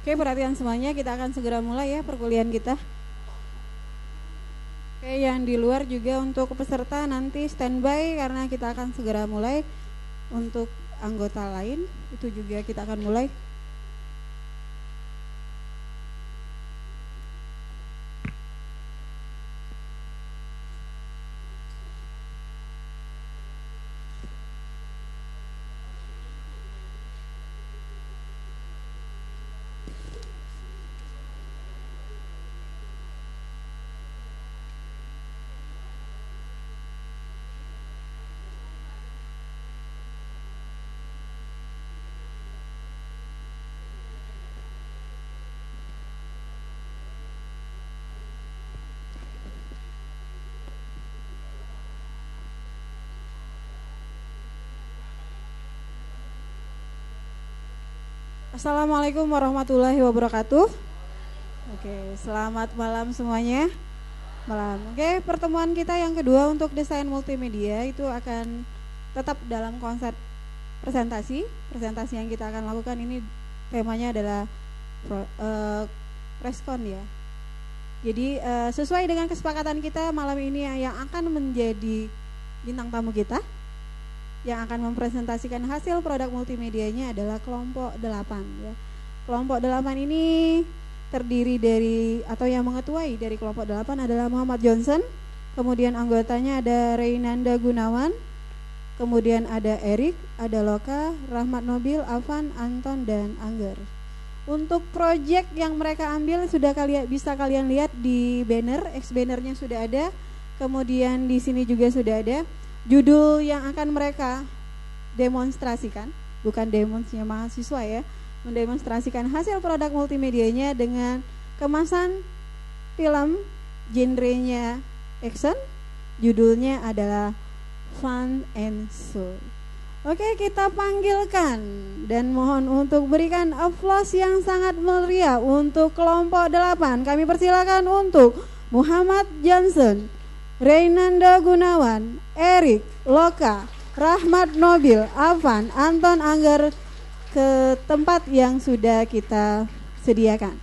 Oke, perhatian semuanya, kita akan segera mulai ya perkuliahan kita. Oke, yang di luar juga untuk peserta nanti standby karena kita akan segera mulai. Untuk anggota lain itu juga kita akan mulai. Assalamualaikum warahmatullahi wabarakatuh. Oke, selamat malam semuanya. Malam. Oke, pertemuan kita yang kedua untuk desain multimedia itu akan tetap dalam konsep presentasi. Presentasi yang kita akan lakukan ini temanya adalah preskon ya. Jadi sesuai dengan kesepakatan kita malam ini yang akan menjadi bintang tamu kita yang akan mempresentasikan hasil produk multimedianya adalah kelompok 8 ya. Kelompok 8 ini terdiri dari atau yang mengetuai dari kelompok 8 adalah Muhammad Johnson, kemudian anggotanya ada Reynanda Gunawan, kemudian ada Erik, ada Loka, Rahmat Nobil, Afan, Anton dan Angger. Untuk proyek yang mereka ambil sudah bisa kalian lihat di banner, bannernya sudah ada. Kemudian di sini juga sudah ada judul yang akan mereka demonstrasikan, bukan demonsnya mahasiswa ya, mendemonstrasikan hasil produk multimedianya dengan kemasan film genrenya action, judulnya adalah Fun and Soul. Oke, kita panggilkan dan mohon untuk berikan aplaus yang sangat meriah untuk kelompok 8. Kami persilakan untuk Muhammad Johnson, Reynanda Gunawan, Erik, Loka, Rahmat Nobil, Afan, Anton, Angger ke tempat yang sudah kita sediakan.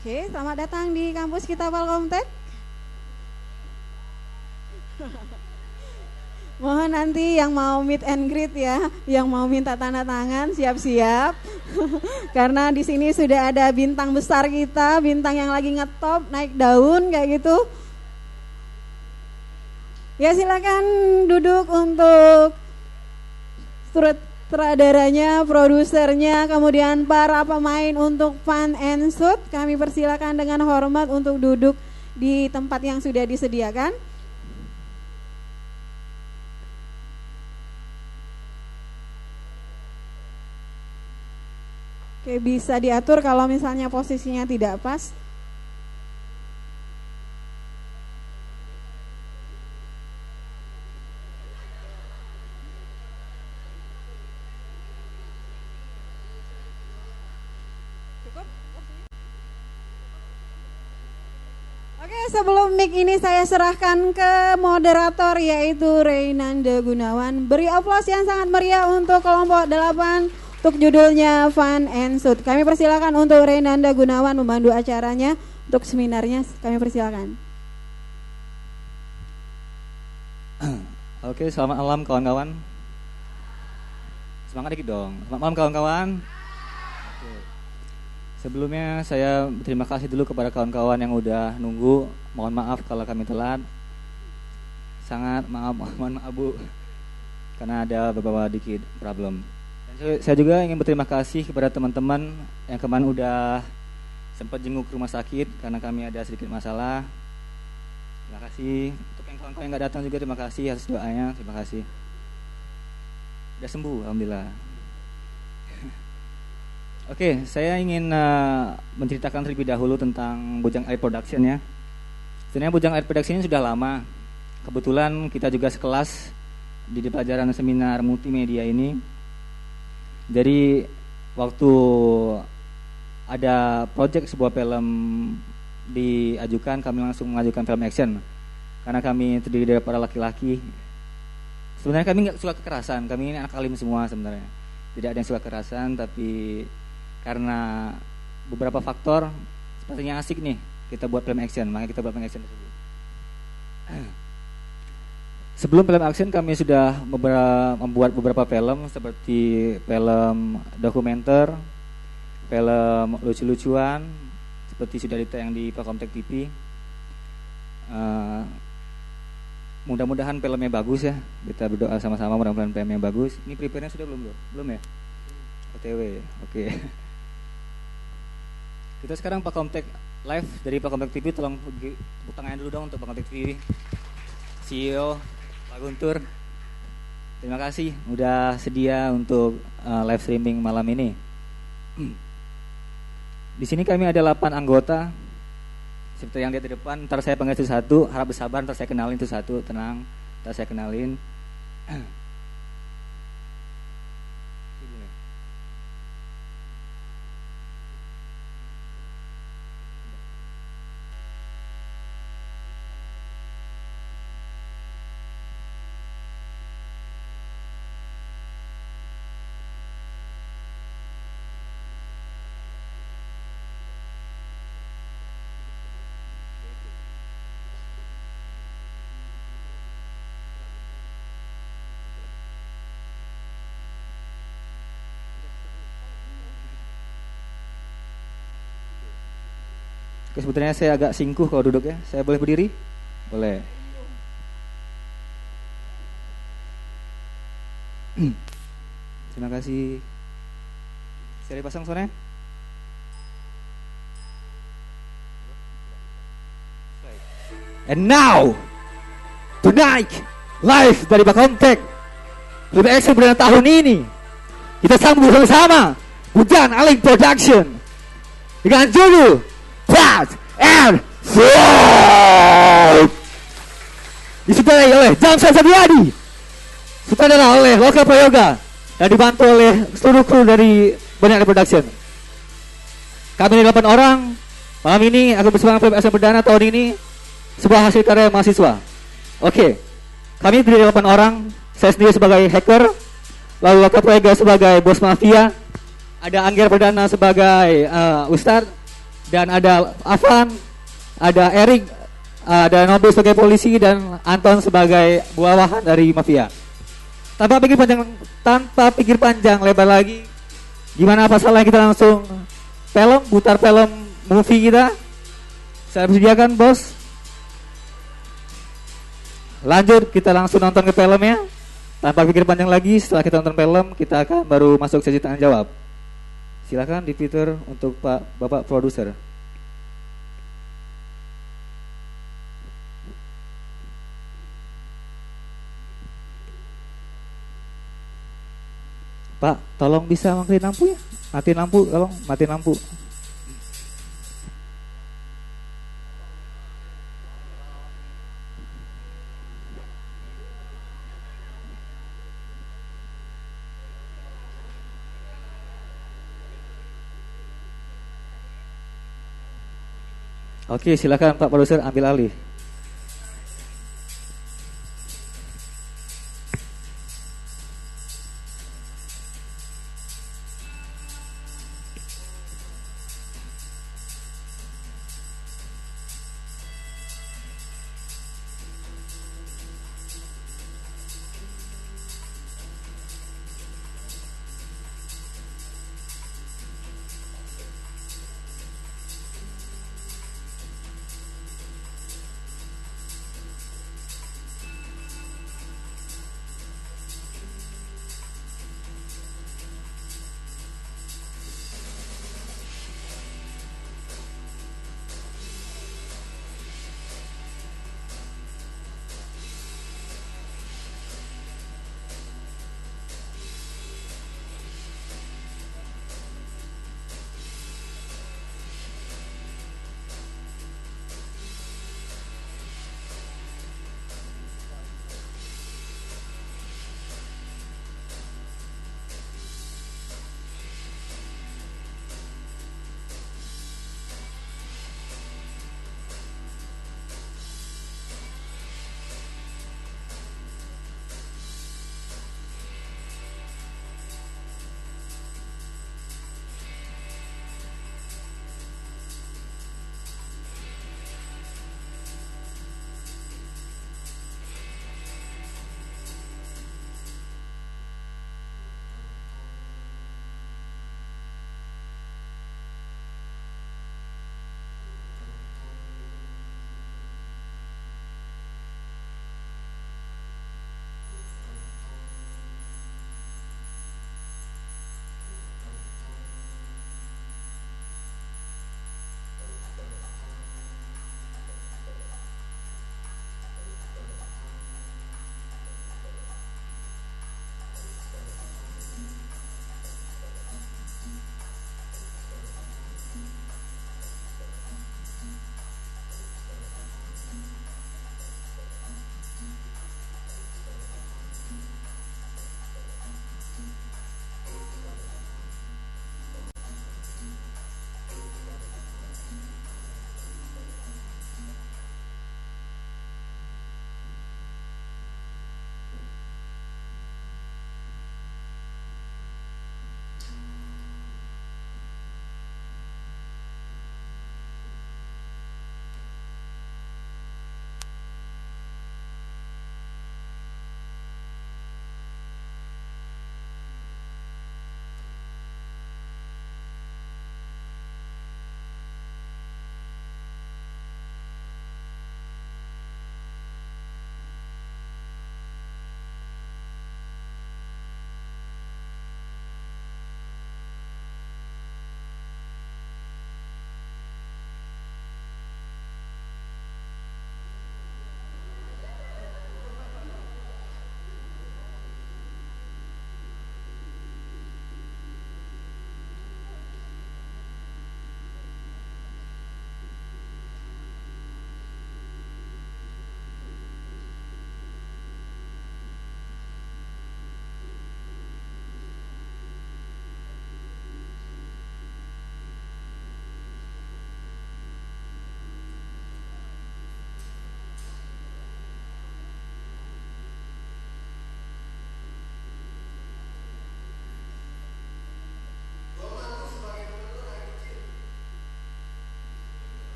Oke, selamat datang di kampus kita Valkomtek. Mohon nanti yang mau meet and greet ya, yang mau minta tanda tangan siap-siap. Karena di sini sudah ada bintang besar kita, bintang yang lagi ngetop, naik daun kayak gitu. Ya silakan duduk untuk sutradaranya, produsernya, kemudian para pemain untuk Fun and Shoot. Kami persilakan dengan hormat untuk duduk di tempat yang sudah disediakan. Oke, bisa diatur kalau misalnya posisinya tidak pas. Cukup? Oke, sebelum mic ini saya serahkan ke moderator yaitu Reynanda Gunawan. Beri aplaus yang sangat meriah untuk kelompok 8 untuk judulnya Fun and Shoot. Kami persilakan untuk Reynanda Gunawan memandu acaranya. Untuk seminarnya kami persilakan. Oke, selamat malam kawan-kawan. Semangat dikit dong. Selamat malam kawan-kawan. Oke. Sebelumnya saya terima kasih dulu kepada kawan-kawan yang udah nunggu. Mohon maaf kalau kami telat. Sangat mohon maaf Bu, karena ada beberapa dikit problem. Saya juga ingin berterima kasih kepada teman-teman yang kemarin udah sempat jenguk ke rumah sakit karena kami ada sedikit masalah. Terima kasih untuk yang kawan-kawan yang nggak datang juga, terima kasih atas doanya, terima kasih. Udah sembuh, alhamdulillah. Oke, saya ingin menceritakan terlebih dahulu tentang Bujang Air Production ya. Sebenarnya Bujang Air Production ini sudah lama. Kebetulan kita juga sekelas di pelajaran seminar multimedia ini. Jadi waktu ada project sebuah film diajukan, kami langsung mengajukan film action. Karena kami terdiri dari para laki-laki. Sebenarnya kami nggak suka kekerasan, kami ini anak alim semua sebenarnya. tidak ada yang suka kekerasan, tapi karena beberapa faktor sepertinya asik nih kita buat film action, makanya kita buat film action tersebut. Sebelum film action kami sudah membuat beberapa film seperti film dokumenter, film lucu-lucuan seperti sudah ditayang di Pakomtek TV. Mudah-mudahan filmnya bagus ya. Kita berdoa sama-sama mudah-mudahan filmnya bagus. Ini prepare-nya sudah belum bro? Belum ya? OTW. Oke. Kita sekarang Pakomtek live dari Pakomtek TV. Tolong tepuk tangannya dulu dong untuk Pakomtek TV. CEO Pak Guntur, terima kasih udah sedia untuk live streaming malam ini. Di sini kami ada 8 anggota. Seperti yang lihat di depan, ntar saya panggil satu-satu, harap bersabar, ntar saya kenalin satu-satu, tenang, ntar saya kenalin. Sebetulnya saya agak singkuh kalau duduk ya. Saya boleh berdiri? Boleh. Terima kasih. Saya dipasang suaranya. And now, tonight, live dari Pakomtek, film action perdana tahun ini, kita sambut bersama Hujan Aling Production dengan judul Fast and Furious. Disutradarai oleh Jamshan Sabiadi, sutradara oleh Loka Prayoga, dan dibantu oleh seluruh kru dari Banyak Production. Kami 8 orang. Malam ini akan bersama film action perdana tahun ini, sebuah hasil karya mahasiswa. Oke. Kami terdiri 8 orang. Saya sendiri sebagai hacker, lalu Loka Prayoga sebagai bos mafia, ada Angger Perdana sebagai ustadz, dan ada Afan, ada Erik, ada Nobel sebagai polisi, dan Anton sebagai bawahan dari mafia. Tanpa pikir panjang lebar lagi, gimana apa salahnya kita langsung putar film movie kita. Saya persediakan bos. Lanjut, kita langsung nonton ke filmnya. Tanpa pikir panjang lagi, setelah kita nonton film, kita akan baru masuk sesi tanya jawab. Silakan di Twitter untuk Bapak produser. Pak, tolong bisa matiin lampu ya? Matiin lampu, tolong matiin lampu. Oke, silakan Pak produser ambil alih.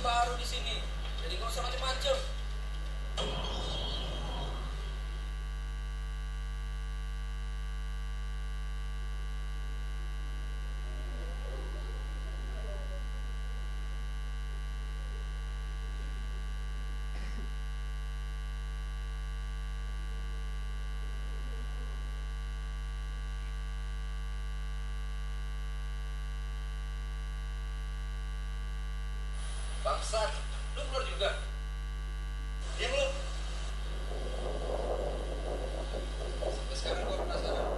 baru di sini, jadi nggak usah macem-macem. Bangsat, lu keluar juga? Diam lu. Sampai sekarang gua penasaran.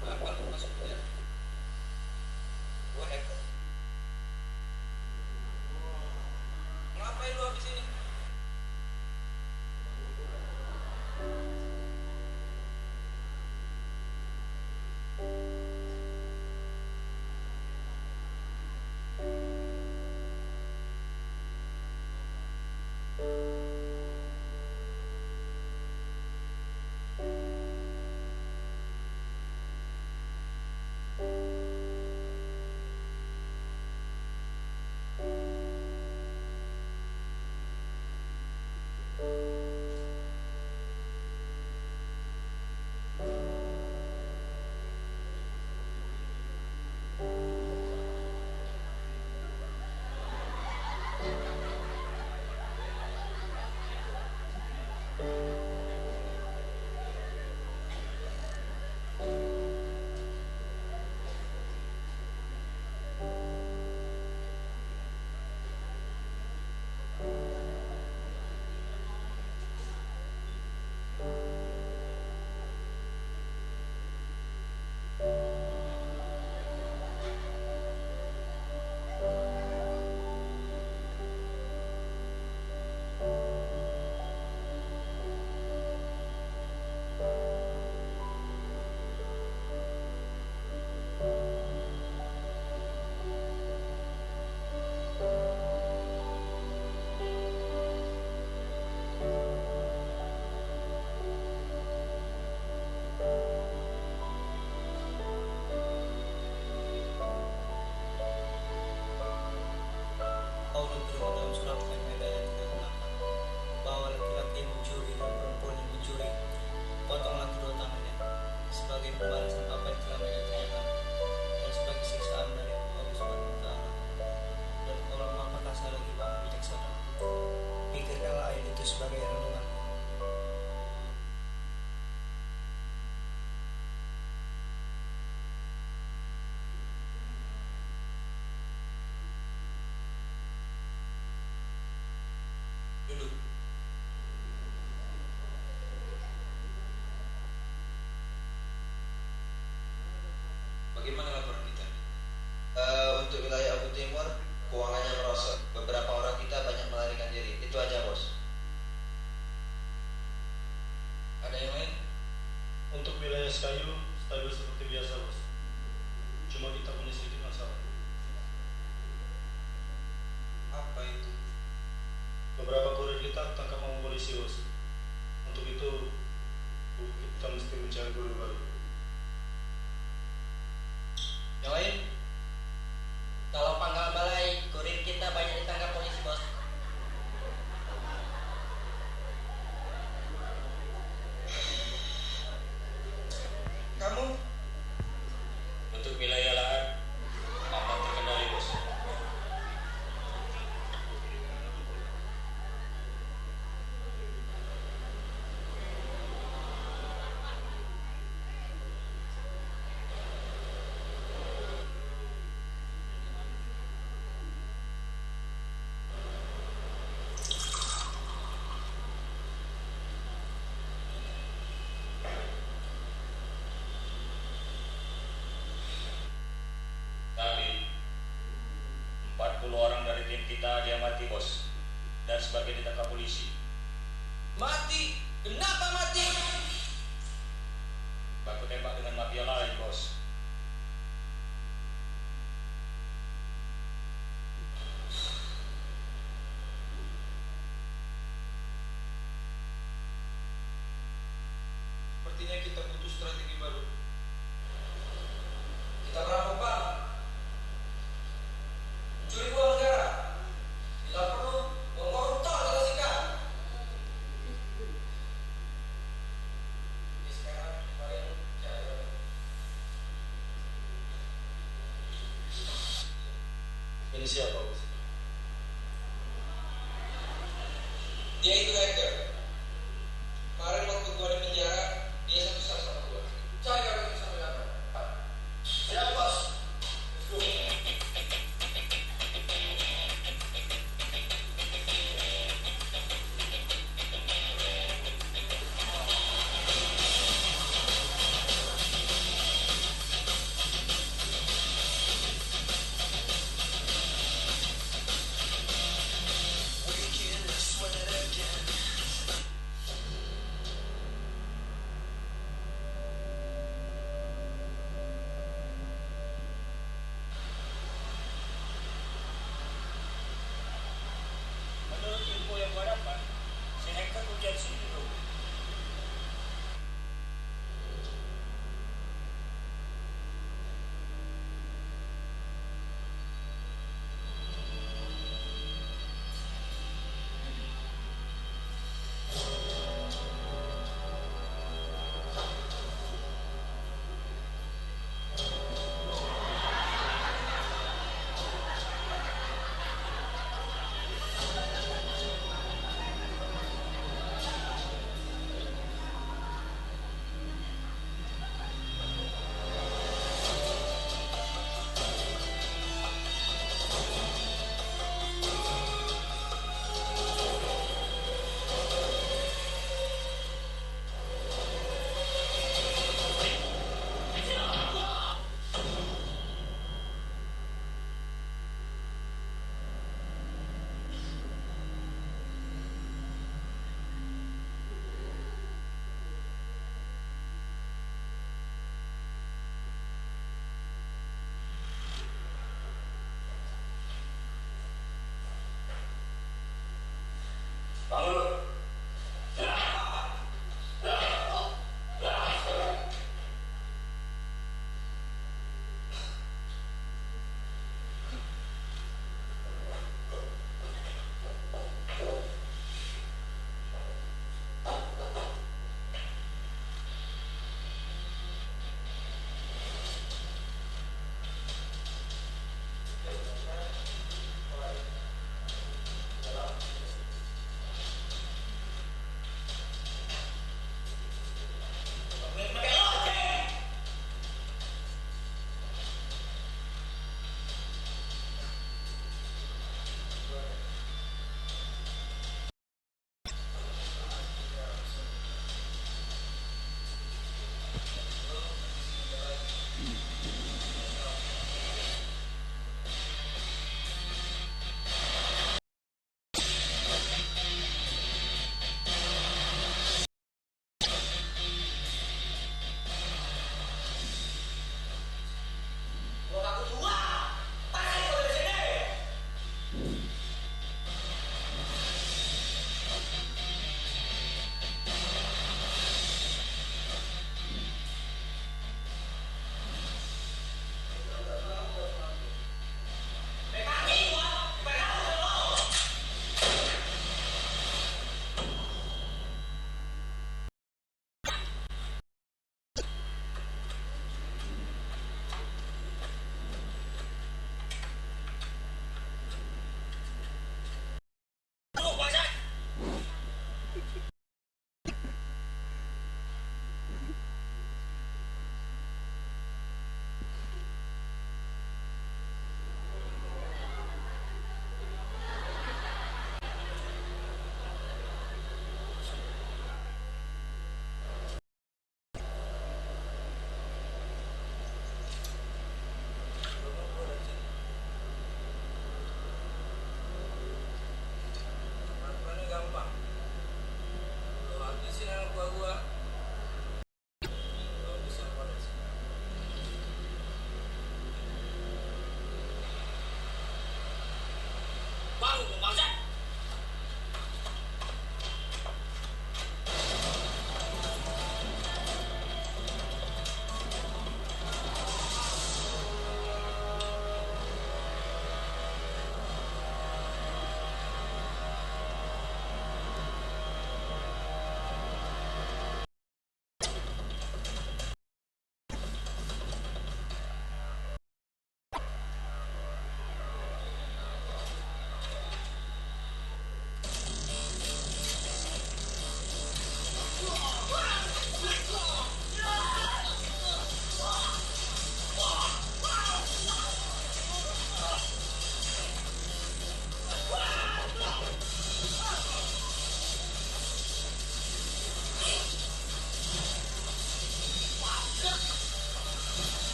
Kenapa lu masuk penjara? Gua hacker. Ngapain lu habis ini? Duduk. Bagaimana laporan kita? Untuk wilayah Ubud Timur, keuangannya merosot. Beberapa orang kita banyak melarikan diri. Itu aja, bos. Ada yang lain? Untuk wilayah Sekayu, stabil seperti biasa, bos. Cuma kita punya sedikit masalah. Apa itu? Beberapa kurir kita tangkap sama polisi, bos. Untuk itu, kita mesti mencari kurir baru. Yang lain? Kalau Pangkal Balai, kurir kita banyak ditangkap polisi, bos. Kamu? Untuk wilayah lahan, aman terkendali, bos. Tadi 40 orang dari tim kita dia mati, bos. Dan sebagian ditangkap polisi. Mati? Kenapa mati? Baku tembak dengan mafia lain, bos. Sepertinya kita butuh strategi baru. Kita rampok bank, mencuri uang negara. Bila perlu Ini siapa, Bos? Dia itu hacker. Kemarin waktu gua di penjara, dia satu sama gua. Cari orang yang sampai dapat. Siap, Bos. Let's go.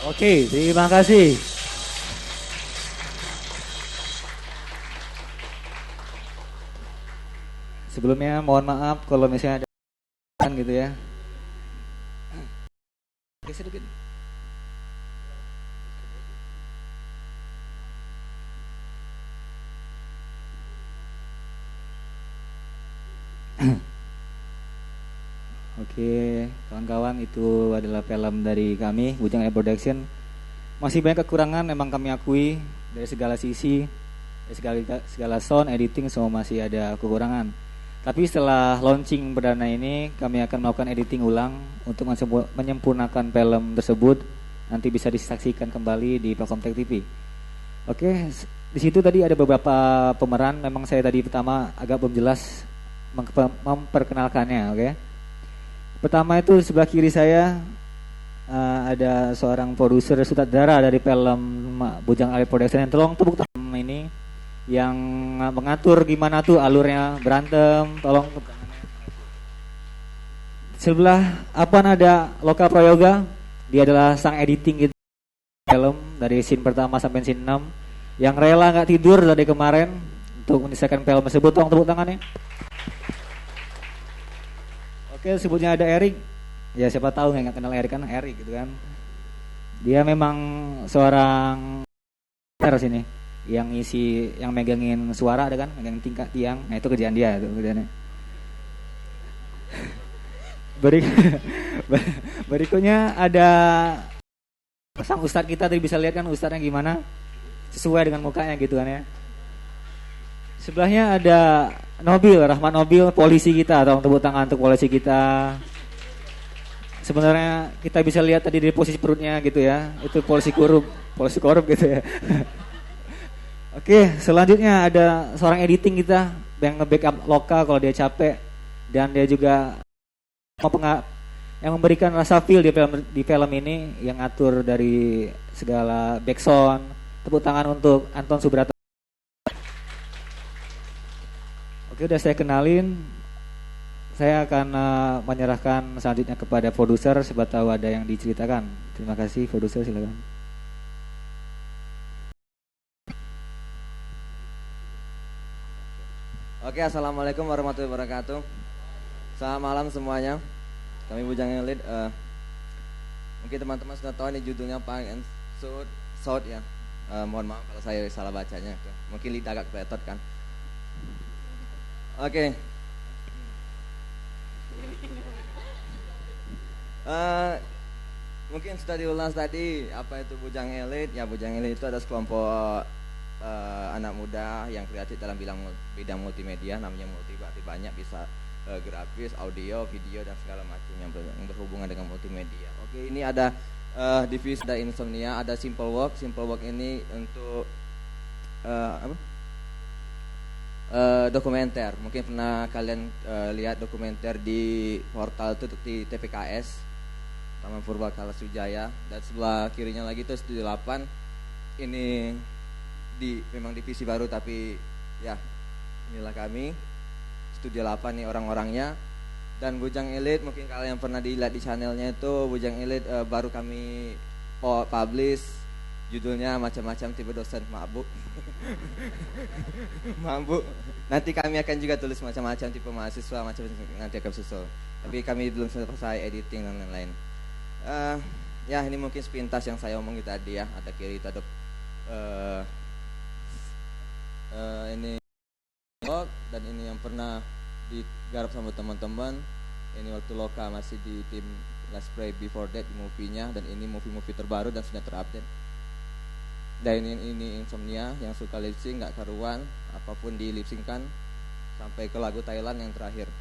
Oke, terima kasih. Sebelumnya mohon maaf kalau misalnya ada gitu ya. Geser dikit. Oke, kawan-kawan, itu adalah film dari kami, Bujang Air Production. Masih banyak kekurangan, memang kami akui dari segala sisi, dari segala sound, editing, semua masih ada kekurangan. Tapi setelah launching perdana ini, kami akan melakukan editing ulang untuk menyempurnakan film tersebut. Nanti bisa disaksikan kembali di platform Tech TV. Oke, di situ tadi ada beberapa pemeran. Memang saya tadi pertama agak belum jelas memperkenalkannya, oke. Pertama itu sebelah kiri saya ada seorang produser sutradara dari film Bujang Air Production. Tolong tepuk tangan ini yang mengatur gimana tuh alurnya berantem. Tolong tepuk tangannya. Sebelah ada Loka Prayoga. Dia adalah sang editing gitu film dari scene pertama sampai scene 6 yang rela nggak tidur dari kemarin untuk menyelesaikan film tersebut. Tolong tepuk tangannya. Oke, sebutnya ada Erik. Ya siapa tahu nggak kenal Erik kan, Erik gitu kan. Dia memang seorang sini yang isi, yang megangin suara ada kan, megang tingkat tiang. Nah itu kerjaan dia itu kerjaannya. Berikutnya ada sang ustadz kita, tadi bisa lihat kan ustadznya gimana, sesuai dengan mukanya gitu kan ya. Sebelahnya ada Nobil, Rahmat Nobil, polisi kita. Tolong tepuk tangan untuk polisi kita. sebenarnya kita bisa lihat tadi dari posisi perutnya gitu ya. Itu polisi korup gitu ya. Oke, selanjutnya ada seorang editing kita yang nge-backup Loka kalau dia capek, dan dia juga yang memberikan rasa feel di film ini, yang ngatur dari segala backsound. Tepuk tangan untuk Anton Subrata. Oke, udah saya kenalin. Saya akan menyerahkan selanjutnya kepada produser, siapa tahu ada yang diceritakan. Terima kasih, produser, silakan. Oke, assalamualaikum warahmatullahi wabarakatuh. Selamat malam semuanya. Kami Bujang Elite. Mungkin teman-teman sudah tahu ini judulnya Punk and Shout ya. Mohon maaf kalau saya salah bacanya. Mungkin lidah agak keletot kan. Oke. Mungkin sudah diulas tadi apa itu Bujang Elite. Ya, Bujang Elite itu ada sekelompok anak muda yang kreatif dalam bidang multimedia. Namanya multi, berarti banyak, bisa grafis, audio, video, dan segala macam yang berhubungan dengan multimedia. Oke, ini ada divisi, ada Insomnia, ada Simple Work. Simple Work ini untuk dokumenter. Mungkin pernah kalian lihat dokumenter di portal itu di TPKS, Taman Purbakala Sujaya. Dan sebelah kirinya lagi itu Studio 8. Ini memang divisi baru, tapi ya inilah kami Studio 8 nih orang-orangnya. Dan Bujang Elite mungkin kalian pernah dilihat di channelnya itu. Bujang Elite baru kami publish, judulnya macam-macam tipe dosen mabuk. Mabuk. Nanti kami akan juga tulis macam-macam tipe mahasiswa, macam nanti akan susul. Tapi kami belum selesai editing dan lain-lain. Ya, ini mungkin sepintas yang saya omongin tadi ya. Ada kiri, ada ini dan ini yang pernah digarap sama teman-teman. Ini waktu Loka masih di tim Let's Pray Before That di movie-nya, dan ini movie terbaru dan sudah terupdate. Dan ini Insomnia yang suka lip sync, nggak karuan, apapun di lip sync kan, sampai ke lagu Thailand yang terakhir.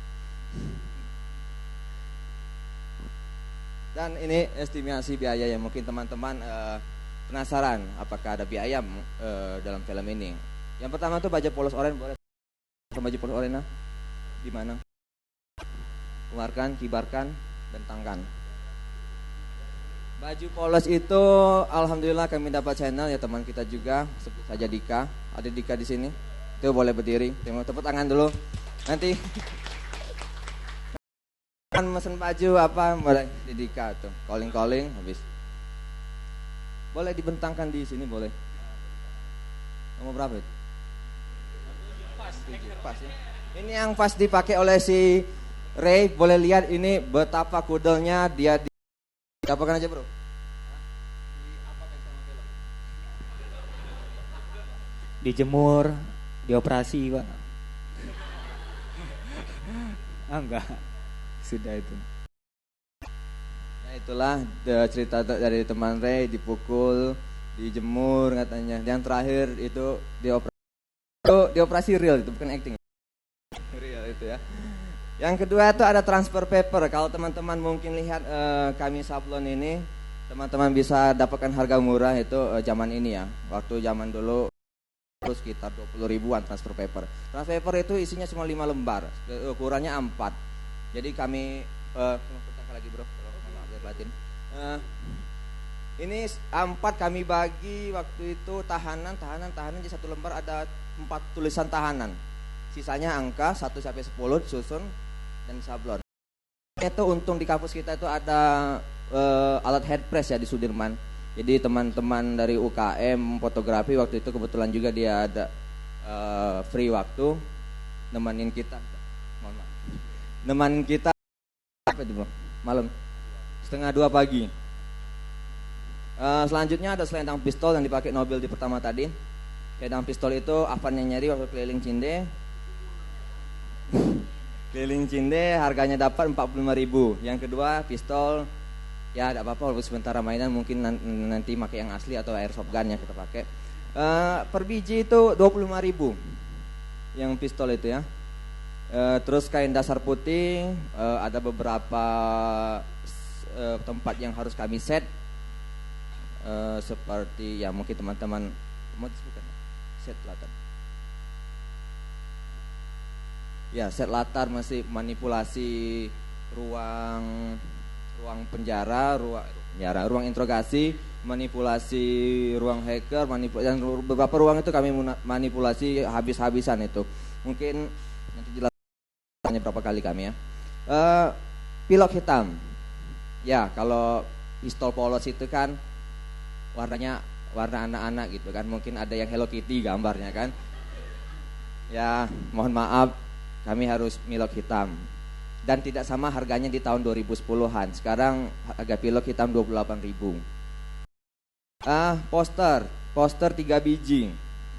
Dan ini estimasi biaya yang mungkin teman-teman penasaran apakah ada biaya dalam film ini. Yang pertama tuh baju polos oranye, boleh baju polos oranye di mana? Keluarkan, kibarkan, bentangkan. Baju polos itu alhamdulillah kami dapat channel ya, teman kita juga, sebut saja Dika. Ada Dika di sini. Itu boleh berdiri. Tepuk tangan dulu. Nanti mesen baju apa boleh di Dika tuh. Calling habis. Boleh dibentangkan di sini, boleh. Nomor berapa itu? Pas ya. Ini yang pas dipakai oleh si Ray. Boleh lihat ini betapa kudelnya dia diapakan aja bro. Dijemur, dioperasi pak. Enggak, sudah itu. Nah itulah cerita dari teman Ray, dipukul, dijemur katanya. Yang terakhir itu dioperasi real, itu bukan acting. Real itu ya. Yang kedua itu ada transfer paper. Kalau teman-teman mungkin lihat kami sablon ini, teman-teman bisa dapatkan harga murah itu zaman ini ya. Waktu zaman dulu itu sekitar 20 ribuan transfer paper. Transfer paper itu isinya cuma 5 lembar, ukurannya A4. Jadi kami lagi bro, ini A4 kami bagi waktu itu tahanan jadi satu lembar ada 4 tulisan tahanan. Sisanya angka 1 sampai 10 susun dan sablon. Itu untung di kampus kita itu ada alat head press ya di Sudirman. Jadi teman-teman dari UKM fotografi waktu itu kebetulan juga dia ada free waktu nemenin kita. Nemenin kita apa itu, Bro? Malam 1:30 pagi. Selanjutnya ada selendang pistol yang dipakai Nobel di pertama tadi. Selendang pistol itu Afan yang nyari waktu keliling Cinde. Keliling Cinde harganya dapat 45.000. Yang kedua pistol ya tidak apa-apa walaupun sementara mainan, mungkin nanti pakai yang asli atau airsoft gun yang kita pakai. Per biji itu 25.000 yang pistol itu ya. Terus kain dasar putih, ada beberapa tempat yang harus kami set, seperti ya mungkin teman-teman mau disebutkan set latar. Ya, set latar masih manipulasi ruang penjara, ruang interogasi, manipulasi ruang hacker, dan beberapa ruang itu kami manipulasi habis-habisan itu. Mungkin nanti jelasnya berapa kali kami ya. Pilok hitam. Ya, kalau pistol polos itu kan warnanya warna anak-anak gitu kan. Mungkin ada yang Hello Kitty gambarnya kan. Ya, mohon maaf, kami harus pilok hitam. Dan tidak sama harganya di tahun 2010-an. Sekarang harga pilok hitam 28.000. Poster 3 biji.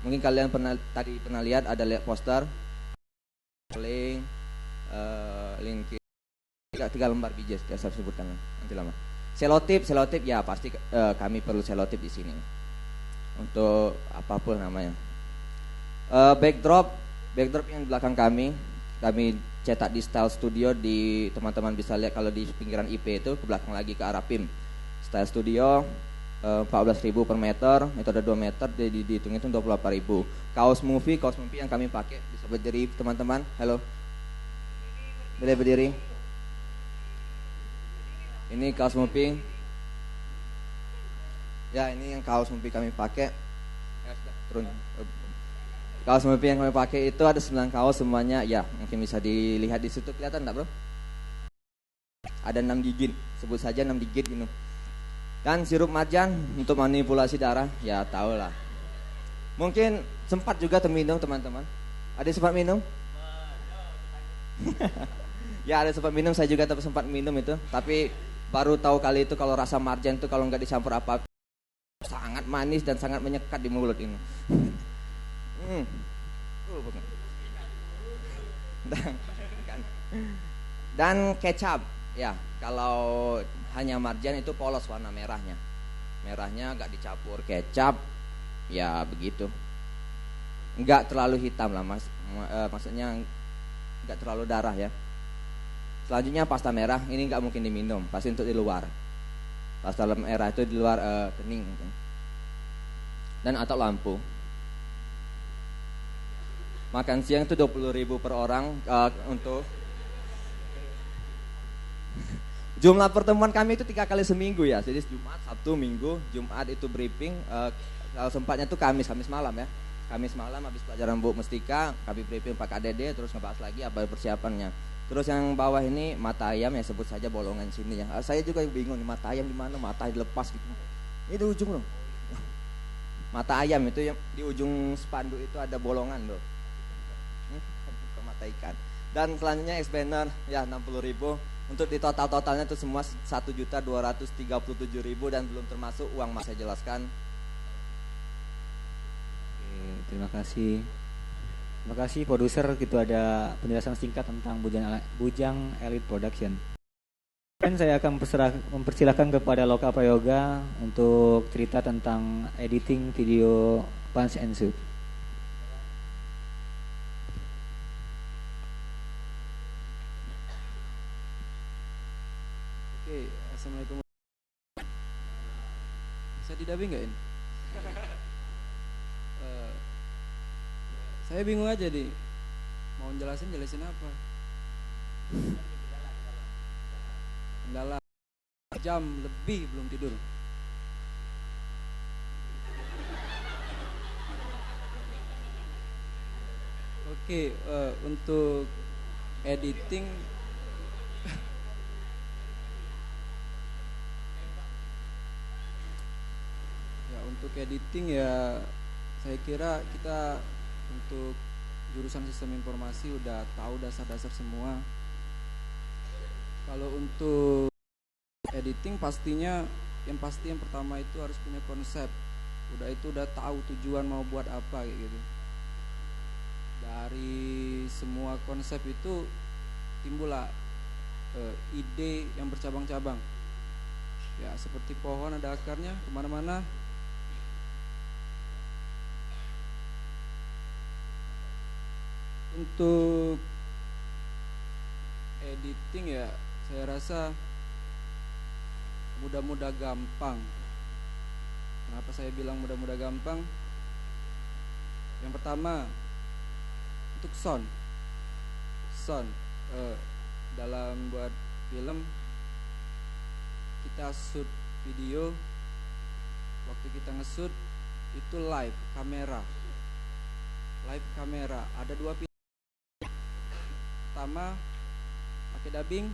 Mungkin kalian pernah lihat ada poster link 3 lembar biji, saya sebutkan nanti lama. Selotip ya pasti kami perlu selotip di sini untuk apapun namanya. Backdrop yang di belakang kami cetak di Style Studio. Di teman-teman bisa lihat kalau di pinggiran IP itu ke belakang lagi ke arah PIM. Style Studio 14.000 per meter, metode 2 meter dihitung itu 28.000. Kaos movie yang kami pakai bisa berdiri teman-teman. Halo. Boleh berdiri. Ini kaos movie. Ya, ini yang kaos movie kami pakai. Ya, sudah turun. Kaos movie yang kami pakai itu ada 9 kaos semuanya. Ya, mungkin bisa dilihat di situ, kelihatan enggak, Bro? Ada 6 gigit, sebut saja 6 gigit gitu. Dan sirup marjan untuk manipulasi darah, ya tahu lah. Mungkin sempat juga terminum teman-teman. Ada sempat minum? Ya, ada sempat minum, saya juga sempat minum itu. Tapi baru tahu kali itu kalau rasa marjan itu kalau nggak dicampur apa sangat manis dan sangat menyekat di mulut ini. Dan kecap, ya kalau hanya marjan itu polos warna merahnya nggak dicampur kecap, ya begitu, nggak terlalu hitam lah mas, maksudnya nggak terlalu darah ya. Selanjutnya pasta merah, ini nggak mungkin diminum, pasti untuk di luar. Pasta merah itu di luar kening dan atau lampu. Makan siang itu 20.000 per orang untuk jumlah pertemuan kami itu 3 kali seminggu ya. Jadi Jumat, Sabtu, Minggu. Jumat itu briefing, kalau sempatnya itu Kamis malam ya. Kamis malam habis pelajaran Bu Mustika, kami briefing Pak KDD, terus ngebahas lagi apa persiapannya. Terus yang bawah ini mata ayam, ya sebut saja bolongan sini ya. Saya juga bingung nih, mata ayam di mana? Mata dilepas gitu. Ini di ujung loh. Mata ayam itu yang di ujung spanduk itu ada bolongan loh. Mata ikan. Dan selanjutnya expander ya 60.000. Untuk di totalnya itu semua 1.237.000 dan belum termasuk uang mas, saya jelaskan. Oke, terima kasih. Terima kasih produser, gitu ada penjelasan singkat tentang Bujang Elite Production. Dan saya akan mempersilahkan kepada Loka Prayoga untuk cerita tentang editing video Punch and Shoot. Oke, assalamualaikum. Bisa didubbing nggak ini? Saya bingung aja nih, mau jelasin apa? Kendala jam lebih belum tidur. Oke, untuk editing ya, untuk editing ya saya kira kita untuk jurusan sistem informasi udah tahu dasar-dasar semua. Kalau untuk editing pastinya yang pertama itu harus punya konsep. Udah tahu tujuan mau buat apa kayak gitu. Dari semua konsep itu timbullah ide yang bercabang-cabang. Ya seperti pohon ada akarnya kemana-mana. Untuk editing ya saya rasa mudah-mudah gampang. Kenapa saya bilang mudah-mudah gampang? Yang pertama, untuk sound. Dalam buat film, kita shoot video, waktu kita nge-shoot itu live kamera. Ada 2 pilihan. Pertama, pakai dubbing.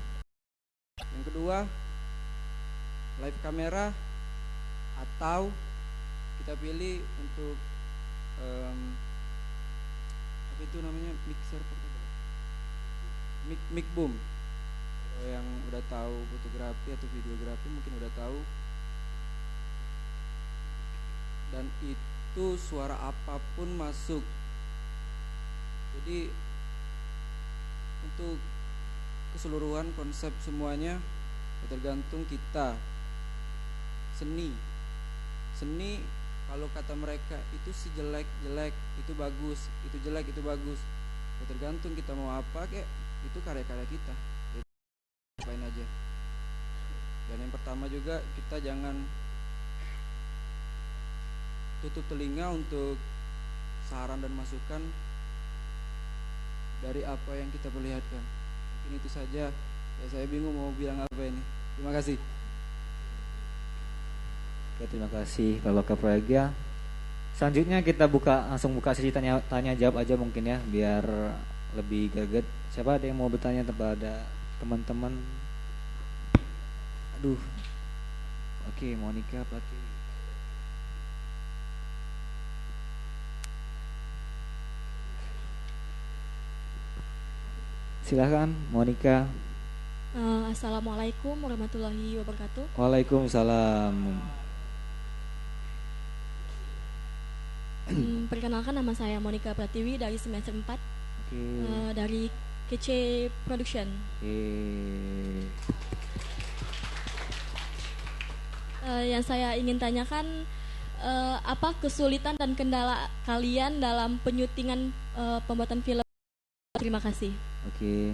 Yang kedua, live kamera, atau kita pilih untuk apa itu namanya, mixer portable, mic boom. Kalau yang udah tahu fotografi atau videografi mungkin udah tahu. Dan itu suara apapun masuk. Jadi untuk keseluruhan konsep semuanya tergantung kita. Seni kalau kata mereka itu si jelek itu bagus, itu jelek itu bagus. Tergantung kita mau apa, kayak itu karya-karya kita. Jadi, apain aja. Dan yang pertama juga, kita jangan tutup telinga untuk saran dan masukan dari apa yang kita perlihatkan. Mungkin itu saja. Ya, saya bingung mau bilang apa ini. Terima kasih. Oke, terima kasih Pak Loka Pragya. Selanjutnya kita langsung buka sesi tanya jawab aja mungkin ya, biar lebih greget. Siapa ada yang mau bertanya kepada teman-teman? Aduh. Oke, Monica Pratiwi. Silahkan Monica. Assalamualaikum warahmatullahi wabarakatuh. Waalaikumsalam. Perkenalkan, nama saya Monica Pratiwi dari semester 4. Dari Kece Production. Yang saya ingin tanyakan, apa kesulitan dan kendala kalian dalam penyutingan pembuatan film? Terima kasih. Oke.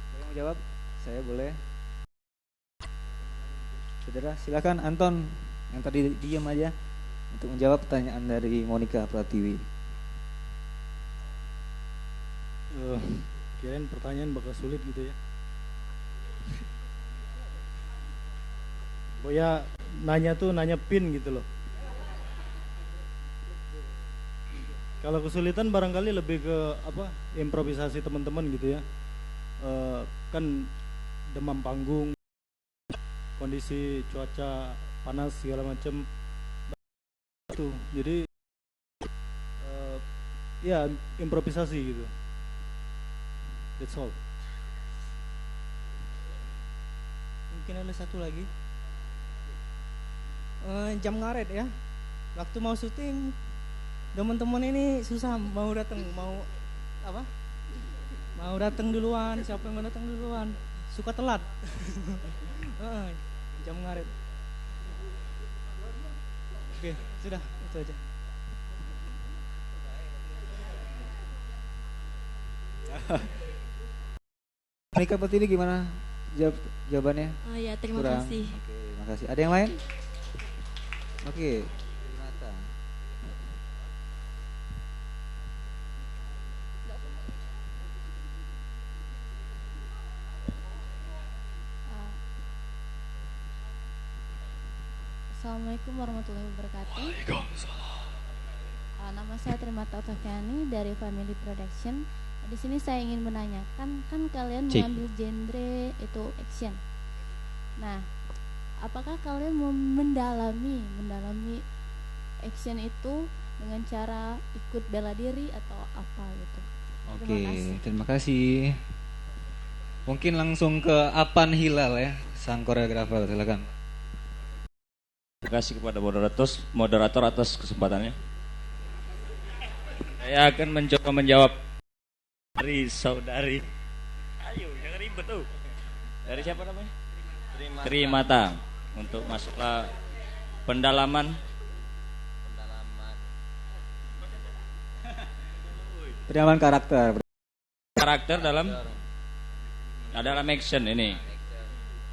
Saya mau jawab? Saya boleh? Saudara, silakan Anton yang tadi diam aja untuk menjawab pertanyaan dari Monica Pratiwi. Kirain pertanyaan bakal sulit gitu ya. Boya nanya pin gitu loh. Kalau kesulitan barangkali lebih ke improvisasi teman-teman gitu ya. Kan demam panggung, kondisi cuaca panas segala macam itu. Jadi ya improvisasi gitu. That's all. Mungkin ada satu lagi. Jam ngaret ya. Waktu mau syuting, teman-teman ini susah mau datang, mau datang duluan. Siapa yang mau datang duluan? Suka telat. Jam ngaret. Oke, sudah itu aja. Monica Pratiwi gimana jawabannya? Ya, terima Kurang. kasih. Oke, terima kasih. Ada yang lain? Oke. Renata. Assalamualaikum warahmatullahi wabarakatuh. Nama saya Trimata Otaviani dari Family Production. Di sini saya ingin menanyakan, kan kalian mengambil genre itu action. Nah, apakah kalian mendalami action itu dengan cara ikut bela diri atau apa gitu? Oke, terima kasih. Mungkin langsung ke Apan Hilal ya, sang koreografer, silakan. Terima kasih kepada moderator atas kesempatannya. Saya akan mencoba menjawab dari saudari. Ayo, jangan ribet tuh. Dari siapa namanya? Trimata. Untuk masuklah pendalaman karakter dalam action ini.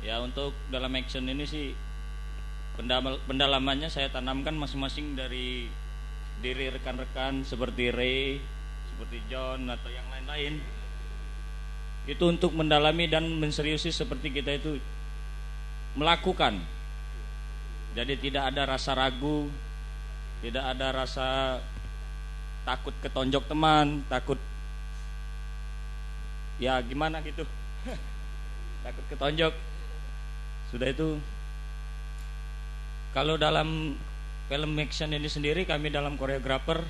Ya, untuk dalam action ini sih Pendalamannya saya tanamkan masing-masing dari diri rekan-rekan seperti Ray, seperti John atau yang lain-lain. Itu untuk mendalami dan menseriusi seperti kita itu melakukan. Jadi tidak ada rasa ragu, tidak ada rasa takut ketonjok teman, takut ya gimana gitu. Takut ketonjok. Sudah itu, kalau dalam film action ini sendiri, kami dalam koreografer,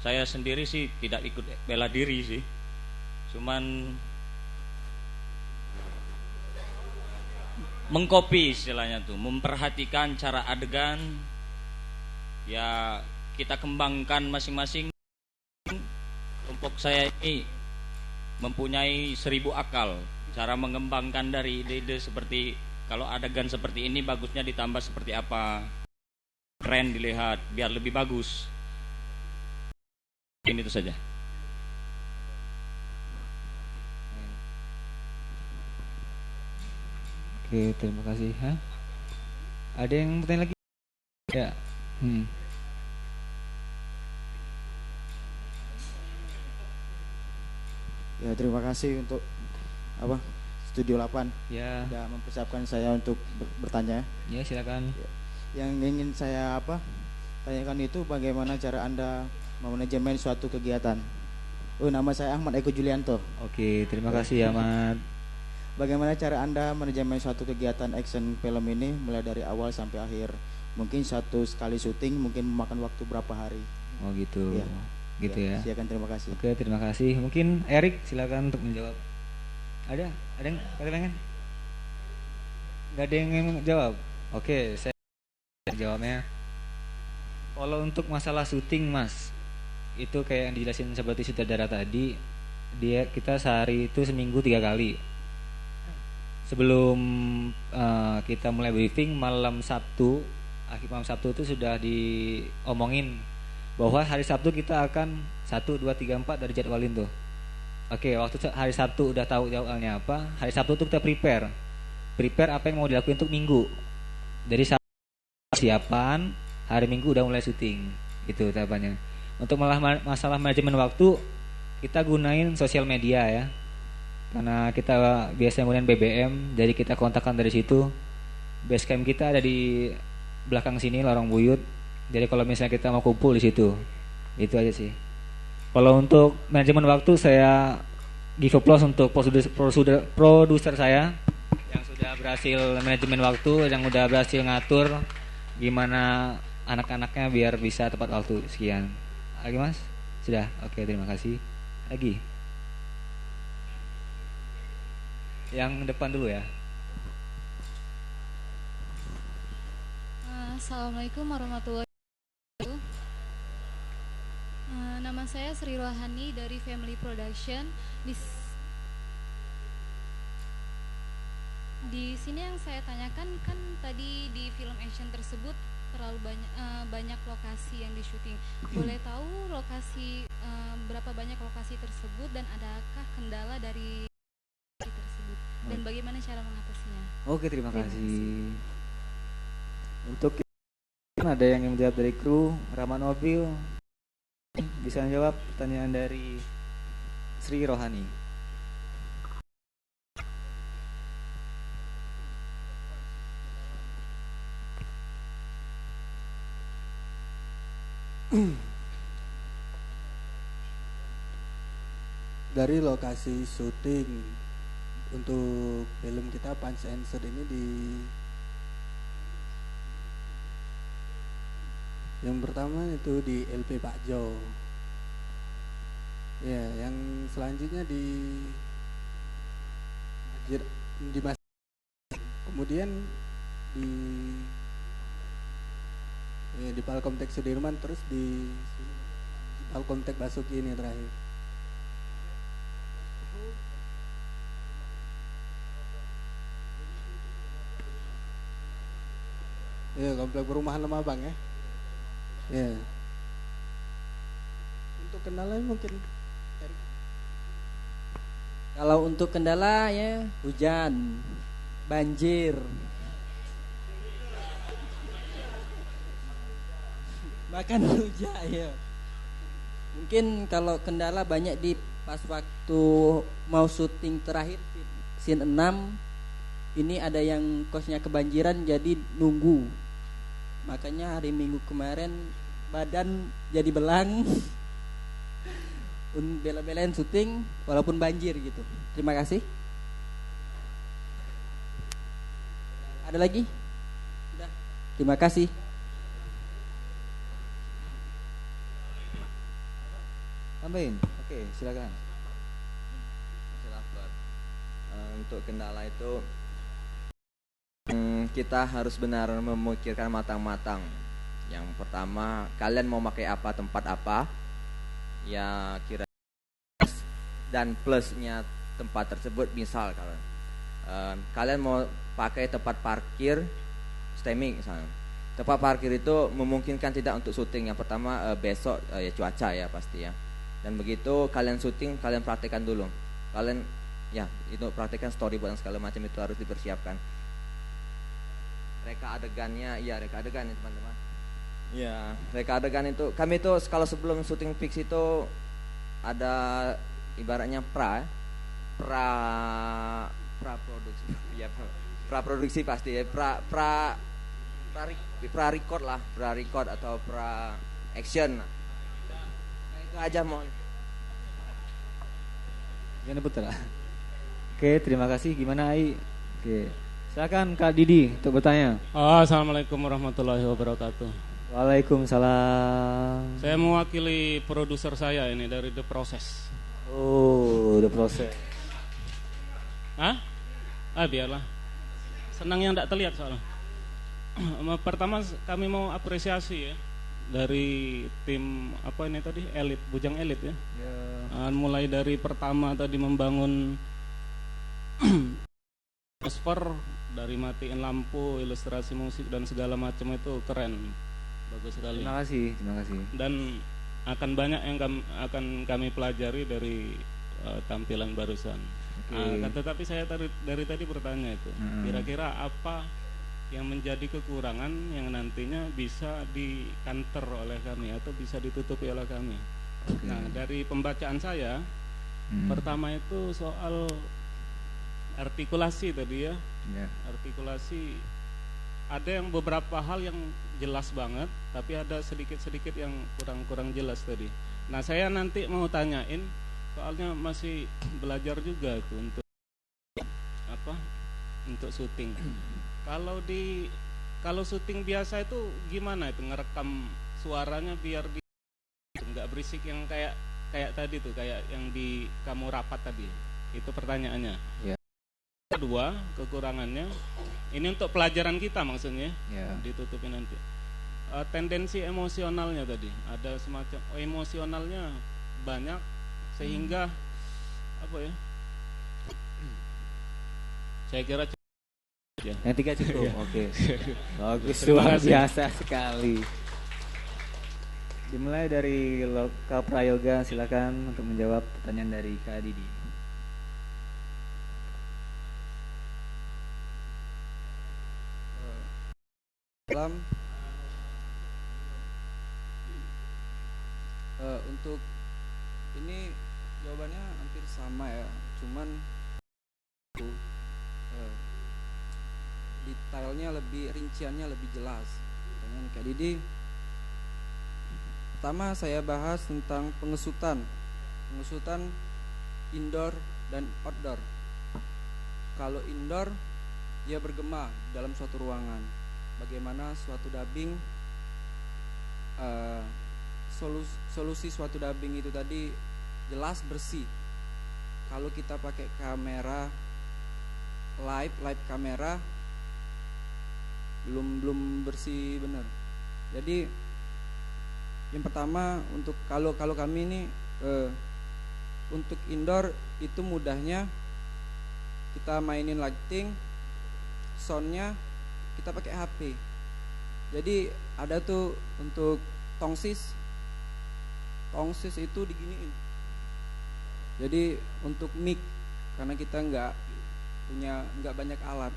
saya sendiri sih tidak ikut bela diri sih, cuman mengcopy istilahnya tuh, memperhatikan cara adegan, ya kita kembangkan masing-masing. Kelompok saya ini mempunyai 1000 akal, cara mengembangkan dari ide-ide seperti kalau adegan seperti ini bagusnya ditambah seperti apa, keren dilihat biar lebih bagus. Ini itu saja. Oke, terima kasih. Hah? Ada yang bertanya lagi? Ya. Ya, terima kasih untuk Studio 8 ya sudah mempersiapkan saya untuk bertanya. Ya, silakan. Yang ingin saya tanyakan itu bagaimana cara Anda memanajemen suatu kegiatan. Nama saya Ahmad Eko Julianto. Oke, terima kasih Ahmad. Bagaimana cara Anda manajemen suatu kegiatan action film ini mulai dari awal sampai akhir? Mungkin satu sekali syuting mungkin memakan waktu berapa hari? Oh gitu. Ya. Gitu ya. Silakan, terima kasih. Oke, terima kasih. Mungkin Erik silakan untuk menjawab. Ada yang pengen? Gak ada yang menjawab. Oke, saya jawabnya. Kalau untuk masalah syuting, Mas, itu kayak yang dijelasin seperti sutradara tadi, kita sehari itu seminggu 3 kali. Sebelum kita mulai briefing akhir malam Sabtu itu sudah diomongin bahwa hari Sabtu kita akan 1, 2, 3, 4 dari jadwalin tuh. Oke, waktu hari Sabtu udah tahu jadwalnya apa, hari Sabtu itu kita prepare apa yang mau dilakuin untuk minggu. Jadi persiapan, hari Minggu udah mulai syuting. Itu tahapannya. Untuk masalah manajemen waktu, kita gunain sosial media ya. Karena kita biasanya gunain BBM, jadi kita kontakkan dari situ. Basecamp kita ada di belakang sini, Lorong Buyut. Jadi kalau misalnya kita mau kumpul di situ, itu aja sih. Kalau untuk manajemen waktu, saya give applause untuk produser saya yang sudah berhasil manajemen waktu, yang sudah berhasil ngatur gimana anak-anaknya biar bisa tepat waktu. Sekian. Lagi Mas? Sudah? Oke, terima kasih. Lagi? Yang depan dulu ya. Assalamualaikum warahmatullahi wabarakatuh. Nama saya Sri Rohani dari Family Production. Di sini yang saya tanyakan, kan tadi di film action tersebut terlalu banyak lokasi yang di-syuting. Boleh tahu berapa banyak lokasi tersebut dan adakah kendala dari tersebut dan bagaimana cara mengatasinya? Oke, terima kasih. Untuk ada yang menjawab dari kru Rahman Mobil, bisa menjawab pertanyaan dari Sri Rohani. Dari lokasi syuting untuk film kita Punch and Shoot ini yang pertama itu di LP Pak Jo. Ya, yang selanjutnya di Masjid, kemudian di Palkomtek Sudirman, terus di Palkomtek Basuki ini terakhir. Ya, komplek perumahan Lemah Bang ya. Ya. Untuk kendala mungkin. Kalau untuk kendala ya hujan, banjir. Makan rujak ya. Mungkin kalau kendala banyak di pas waktu mau syuting terakhir scene 6 ini ada yang kosnya kebanjiran jadi nunggu. Makanya hari Minggu kemarin badan jadi belang. Bela-belain syuting walaupun banjir gitu. Terima kasih. Ada lagi? Udah. Terima kasih. Tambahin. Oke, silakan. Untuk kendala itu kita harus benar memikirkan matang-matang. Yang pertama, kalian mau pakai apa, tempat apa, ya kira dan plusnya tempat tersebut. Misal kalau kalian mau pakai tempat parkir stemming misalnya, tempat parkir itu memungkinkan tidak untuk syuting. Yang pertama besok ya cuaca ya pasti ya. Dan begitu kalian syuting, kalian praktekkan dulu. Kalian ya itu praktekkan storyboard dan segala macam itu harus dipersiapkan. Reka adegannya, ya reka adegan ya teman-teman. Ya reka adegan itu kami itu kalau sebelum syuting fix itu ada ibaratnya pra produksi ya pra produksi pasti ya pra record lah, pra record atau pra action. Nah, itu aja mohon. Gimana Putra? Oke, terima kasih. Gimana Ai? Oke, silakan Kak Didi untuk bertanya. Assalamualaikum warahmatullahi wabarakatuh. Waalaikumsalam. Saya mewakili produser saya ini dari The Process. Oh, The Process. Hah? Biarlah. Senang yang tidak terlihat soalnya. Pertama kami mau apresiasi ya dari tim apa ini tadi elit, Bujang Elit ya. Mulai dari pertama tadi membangun atmosfer dari matiin lampu, ilustrasi musik dan segala macam itu keren, bagus sekali. Terima kasih. Dan akan banyak yang akan kami pelajari dari tampilan barusan. Tetapi saya dari tadi bertanya itu, kira-kira apa yang menjadi kekurangan yang nantinya bisa di-counter oleh kami atau bisa ditutupi oleh kami. Nah, dari pembacaan saya, pertama itu soal artikulasi tadi ya. Artikulasi ada yang beberapa hal yang jelas banget, tapi ada sedikit-sedikit yang kurang jelas tadi. Nah, saya nanti mau tanyain, soalnya masih belajar juga tuh untuk apa? Untuk syuting. Kalau syuting biasa itu gimana itu ngerekam suaranya biar nggak berisik yang kayak tadi tuh, kayak yang di kamu rapat tadi. Itu pertanyaannya. Ya. Kedua, kekurangannya ini untuk pelajaran kita maksudnya. Ya. Ditutupin nanti. Tendensi emosionalnya tadi, ada semacam emosionalnya banyak sehingga apa ya? Saya kira ya. Yang 3 cukup. Oke. Bagus, luar biasa sekali. Dimulai dari Lokal Prayoga, silakan untuk menjawab pertanyaan dari Kak Didi. Salam. Untuk ini jawabannya hampir sama ya, cuman detailnya lebih, rinciannya lebih jelas. Dengan Kak Didi, pertama saya bahas tentang pengesutan indoor dan outdoor. Kalau indoor, dia bergema dalam suatu ruangan. Bagaimana suatu dubbing, solusi suatu dubbing itu tadi jelas, bersih. Kalau kita pakai kamera live kamera belum bersih benar. Jadi yang pertama untuk kalau kami ini untuk indoor itu mudahnya kita mainin lighting, soundnya kita pakai HP. Jadi ada tuh untuk tongsis itu diginiin. Jadi untuk mic karena kita nggak banyak alat.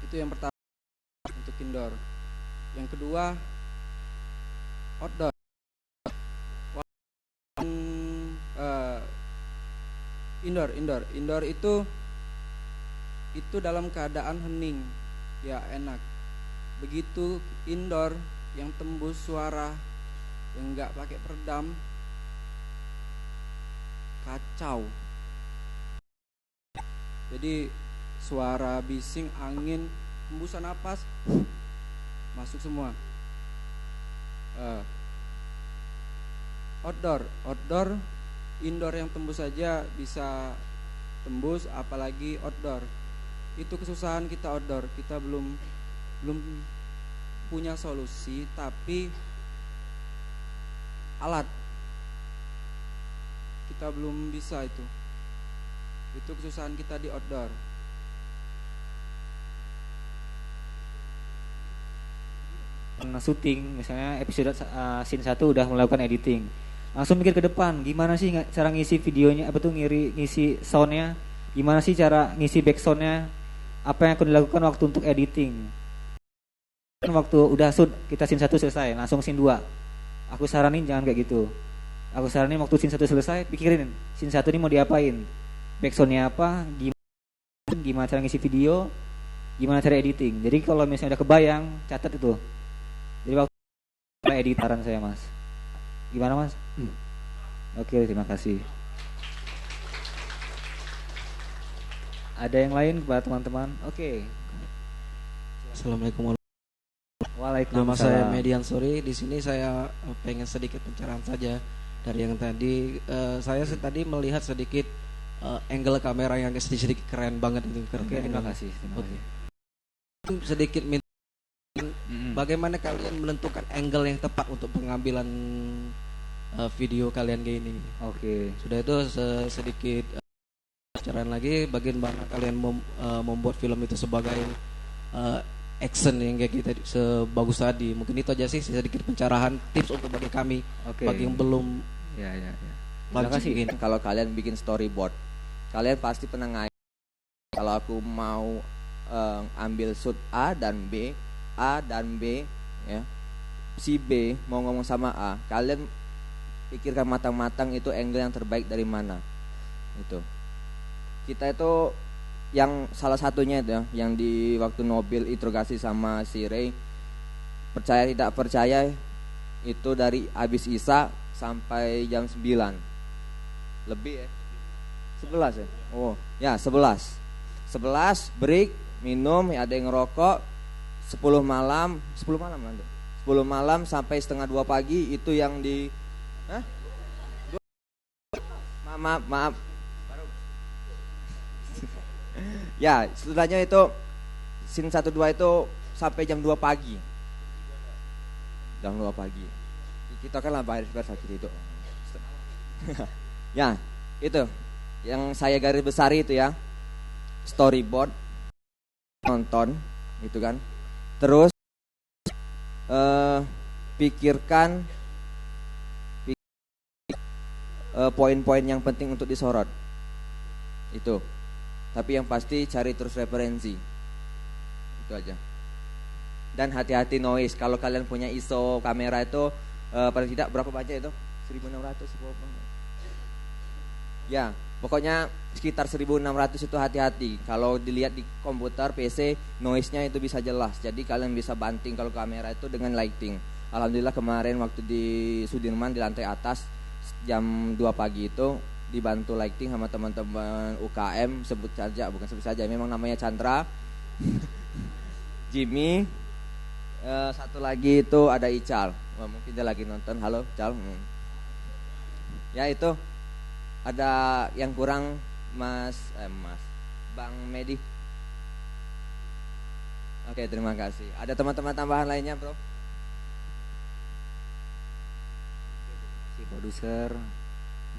Itu yang pertama untuk indoor. Yang kedua outdoor. Indoor itu dalam keadaan hening, ya enak. Begitu indoor yang tembus suara yang nggak pakai peredam, kacau. Jadi suara bising, angin, hembusan napas masuk semua. Outdoor, indoor yang tembus saja bisa tembus, apalagi outdoor. Itu kesusahan kita outdoor. Kita belum punya solusi, tapi alat kita belum bisa itu. Itu kesusahan kita di outdoor. Syuting misalnya episode scene 1 udah melakukan editing, langsung mikir ke depan gimana sih cara ngisi videonya, ngisi soundnya, gimana sih cara ngisi backsoundnya, apa yang akan dilakukan waktu untuk editing. Waktu udah shoot kita scene 1 selesai langsung scene 2, aku saranin jangan kayak gitu. Aku saranin waktu scene 1 selesai pikirin scene 1 ini mau diapain, backsoundnya apa, gimana cara ngisi video, gimana cara editing. Jadi kalau misalnya udah kebayang, catat itu. Jadi waktu editaran saya, Mas. Gimana, Mas? Oke, terima kasih. Ada yang lain kepada teman-teman? Oke. Assalamualaikum warahmatullahi wabarakatuh. Waalaikumsalam. Nama saya Median Suri. Di sini saya pengen sedikit pencerahan saja dari yang tadi. Saya tadi melihat sedikit angle kamera yang sedikit keren banget itu. Oke, terima kasih. Sedikit minta bagaimana kalian menentukan angle yang tepat untuk pengambilan video kalian kayak ini. Oke. Sudah itu sedikit pencerahan lagi bagaimana kalian membuat film itu sebagai action yang kayak kita sebagus tadi. Mungkin itu aja sih sedikit pencerahan tips untuk bagi kami. Bagi yang belum. Ya. Terima kasih. Kalau kalian bikin storyboard, kalian pasti pernah ngaji. Kalau aku mau ambil shoot A dan B, ya, si B mau ngomong sama A, kalian pikirkan matang-matang itu angle yang terbaik dari mana. Itu kita itu yang salah satunya itu ya, yang di waktu Nobil interogasi sama si Ray, percaya tidak percaya itu dari habis Isya sampai jam 9 lebih ya, 11 ya. Oh ya 11 break, minum, ada yang ngerokok. 10 malam sampai setengah 2 pagi itu yang di maaf ya, setidaknya itu scene 1-2 itu sampai jam 2 pagi. Kita kan lah bayar sakit itu. Ya, itu yang saya garis besari itu ya. Storyboard, nonton itu kan. Terus pikirkan poin-poin yang penting untuk disorot. Itu. Tapi yang pasti cari terus referensi. Itu aja. Dan hati-hati noise. Kalau kalian punya ISO kamera itu paling tidak berapa banyak itu? 1600 ya. Pokoknya sekitar 1600 itu hati-hati. Kalau dilihat di komputer, PC, noise-nya itu bisa jelas. Jadi kalian bisa banting kalau kamera itu dengan lighting. Alhamdulillah kemarin waktu di Sudirman di lantai atas jam 2 pagi itu dibantu lighting sama teman-teman UKM, bukan sebut saja, memang namanya Chandra, Jimmy, satu lagi itu ada Ical. Mungkin dia lagi nonton. Halo, Ical. Ya itu. Ada yang kurang Mas Bang Medi. Oke, terima kasih. Ada teman-teman tambahan lainnya, Bro? Si produser.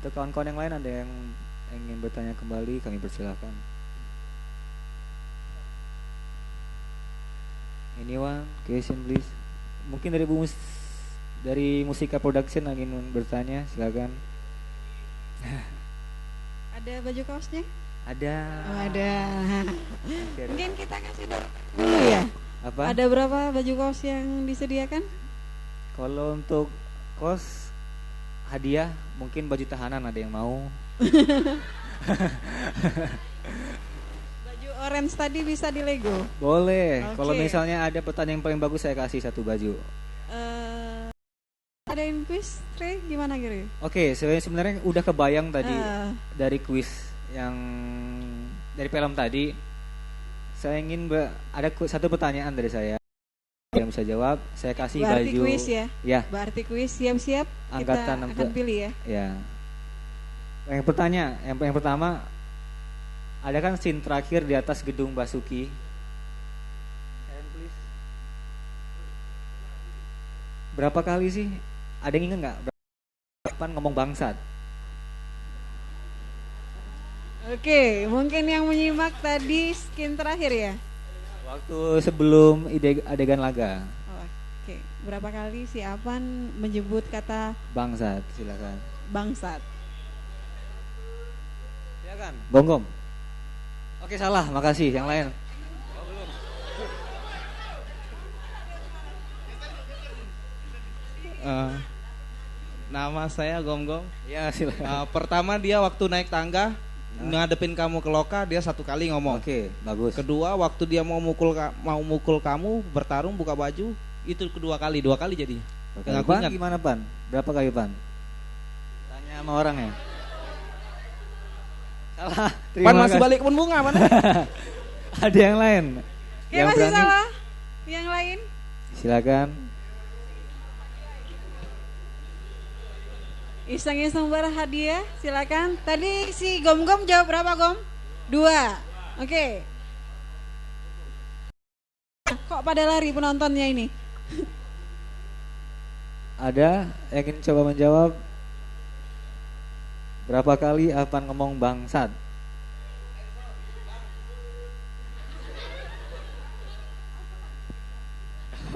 Untuk kawan-kawan yang lain ada yang ingin bertanya kembali, kami persilakan. Anyone, question please. Mungkin dari Musika Production ingin bertanya, silakan. Ada baju kaosnya? Ada. Oh, ada. Mungkin kita kasih dulu ya. Apa? Ada berapa baju kaos yang disediakan? Kalau untuk kos, hadiah, mungkin baju tahanan ada yang mau. Baju orange tadi bisa di Lego. Boleh. Oke. Kalau misalnya ada pertanyaan yang paling bagus saya kasih satu baju. Ada yang quiz, Tre? Gimana Giri? Oke, sebenarnya udah kebayang tadi dari kuis yang dari film tadi. Saya ingin ada satu pertanyaan dari saya yang bisa jawab. Saya kasih Berarti baju. Kuis ya? Ya. Berarti kuis, siap-siap. Angkatan Kita akan pilih ya. Ya. Yang pertama, ada kan scene terakhir di atas gedung Basuki. Berapa kali sih? Ada yang ingat nggak? Berapa ngomong bangsat? Oke, mungkin yang menyimak tadi skin terakhir ya. Waktu sebelum adegan laga. Oke, berapa kali si Avan menyebut kata bangsat? Silakan. Bangsat. Silakan. Gonggom. Oke, salah, makasih. Yang lain. Nama saya Gom-Gom. Ya, silakan. Pertama dia waktu naik tangga ngadepin kamu ke loka, dia satu kali ngomong. Oke, bagus. Kedua, waktu dia mau mukul kamu bertarung buka baju, itu dua kali jadinya. Pan, gimana Pan? Berapa kali Pan? Tanya sama orang ya. Salah. Pan masih balik kebun bunga mana? Ada yang lain? Oke, yang masih berani? Salah. Yang lain? Silakan. Iseng-iseng berhadiah, silakan. Tadi si Gom-Gom jawab berapa Gom? 2. Oke. Kok pada lari penontonnya ini? Ada yang ingin coba menjawab? Berapa kali Avan ngomong bangsat?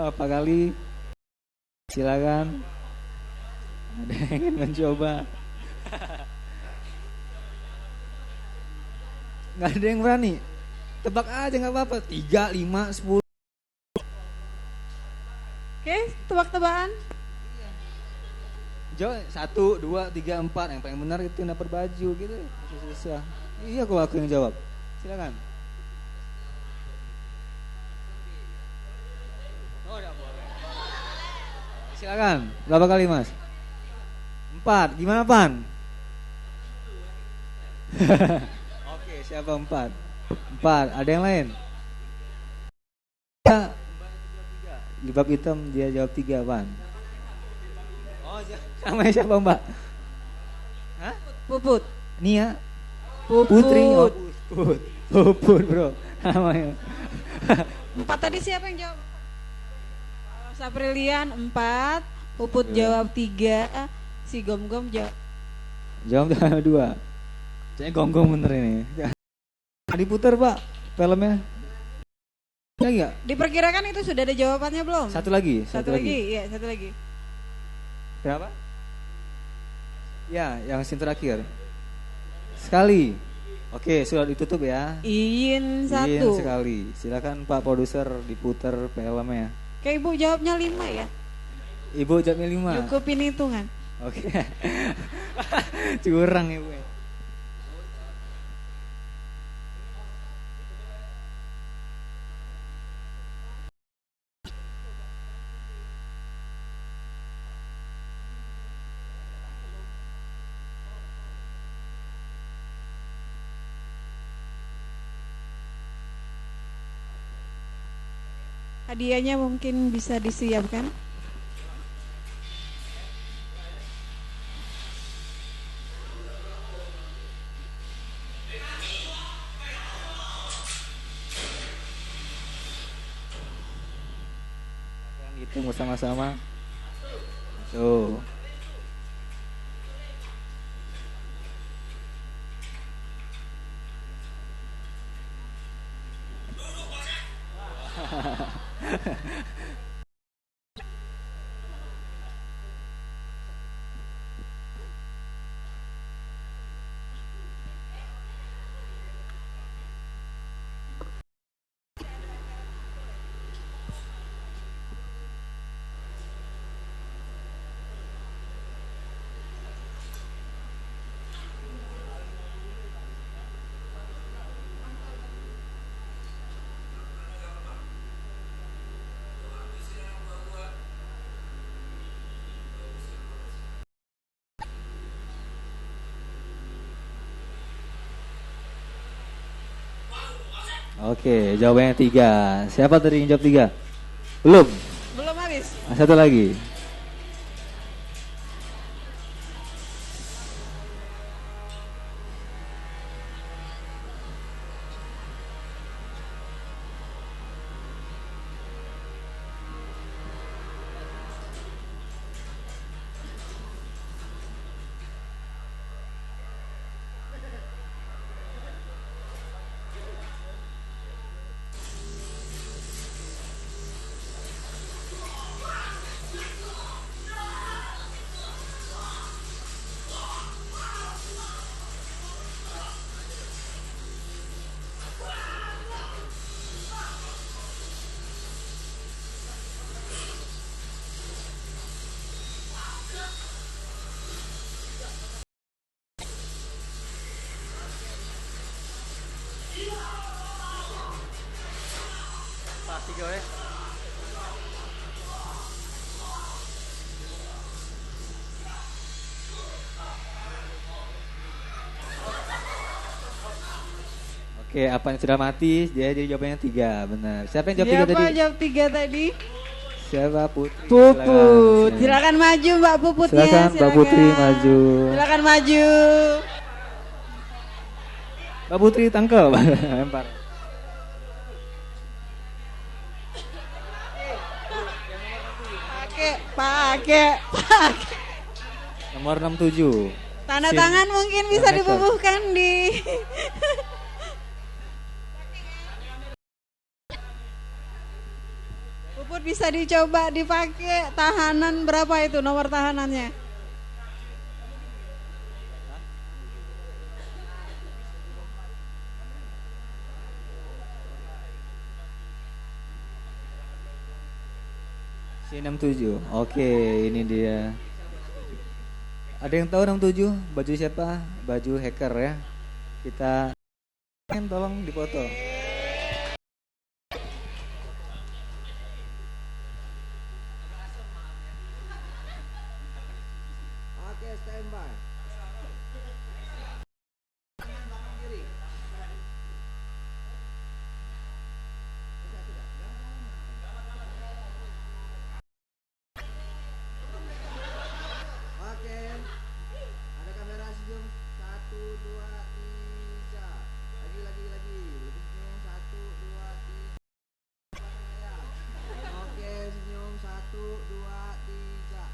Berapa kali? Silakan. Ada yang ingin mencoba? Nggak ada yang berani. Tebak aja nggak apa-apa. 3, 5, 10. Oke, tebak-tebakan. Jawab 1, 2, 3, 4. Yang paling benar itu yang dapat baju gitu. Susah. Iya, kalau aku yang jawab. Silakan. Silakan. Berapa kali Mas? 4. Gimana Pan? Oke, siapa 4? 4. Ada yang lain? Ya. Jilbab hitam dia jawab 3 Pan. Oh, namanya siapa Mbak? Hah? Puput. Nia. Putri. Oh, Puput bro. Namanya. 4 tadi siapa yang jawab? Saprilian 4. Puput jawab 3. Si Gom-Gom jawab 2. Saya Gom-Gom bener ini. Diputar Pak filmnya. Ya enggak? Diperkirakan itu sudah ada jawabannya belum? Satu lagi. Iya, satu lagi. Berapa? Ya, yang scene terakhir. Sekali. Oke, sudah ditutup ya. Izin 1. Izin sekali. Silakan Pak produser diputar filmnya. Kayak Ibu jawabnya 5 ya? Ibu jawabnya 5. Cukupin hitungan. Oke. Curang Ibu. Hadiahnya mungkin bisa disiapkan. Hitung bersama-sama. Tuh. Oke, jawabannya 3. Siapa tadi yang jawab 3? Belum. Belum habis. Satu lagi. Pasti gue. Oke, apa yang sudah mati? Dia jadi jawabannya 3, benar. Siapa yang jawab 3 tadi? Siapa jawab 3 tadi? Siapa? Putri. Puput. Silakan maju Mbak Puputnya. Silakan Mbak Putri maju. Silakan maju. Mbak Putri tangkel, lempar. Pakai. Nomor 67. Tanda tangan mungkin bisa dibubuhkan di. Puput bisa dicoba dipakai. Tahanan berapa itu nomor tahanannya? C67. Oke, ini dia. Ada yang tahu 67? Baju siapa? Baju hacker ya. Kita tolong dipoto. Oke, standby. Oke. Ada kamera senyum 1 2 3. Lagi. Lebih senyum 1 2 3. Oke, senyum 1 2 3.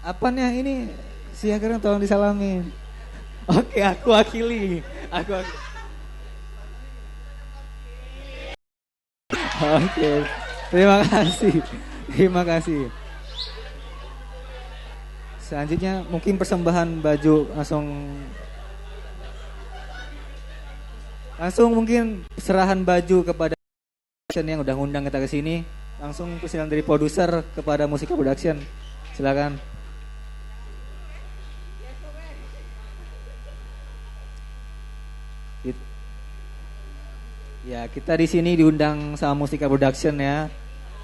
Apanya ini? Si hackernya tolong disalamin. Oke, aku wakili. Oke, terima kasih. Selanjutnya mungkin persembahan baju langsung mungkin serahan baju kepada yang udah ngundang kita ke sini. Langsung persilahan dari produser kepada Musika Production. Silakan. Ya, kita di sini diundang sama Musika Production ya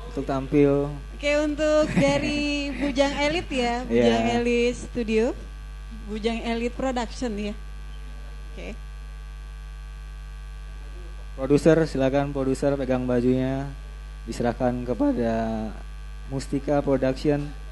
untuk tampil. Oke, untuk dari Bujang Elit ya, Bujang Elit Studio, Bujang Elit Production ya. Oke. Produser, silakan produser pegang bajunya, diserahkan kepada Mustika Production.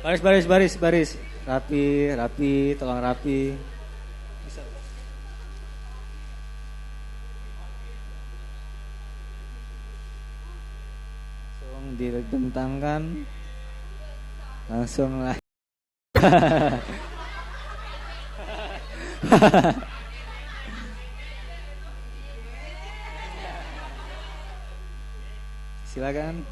Baris. Rapi, tolong rapi. Langsung dibentangkan. Langsung lah. Silakan.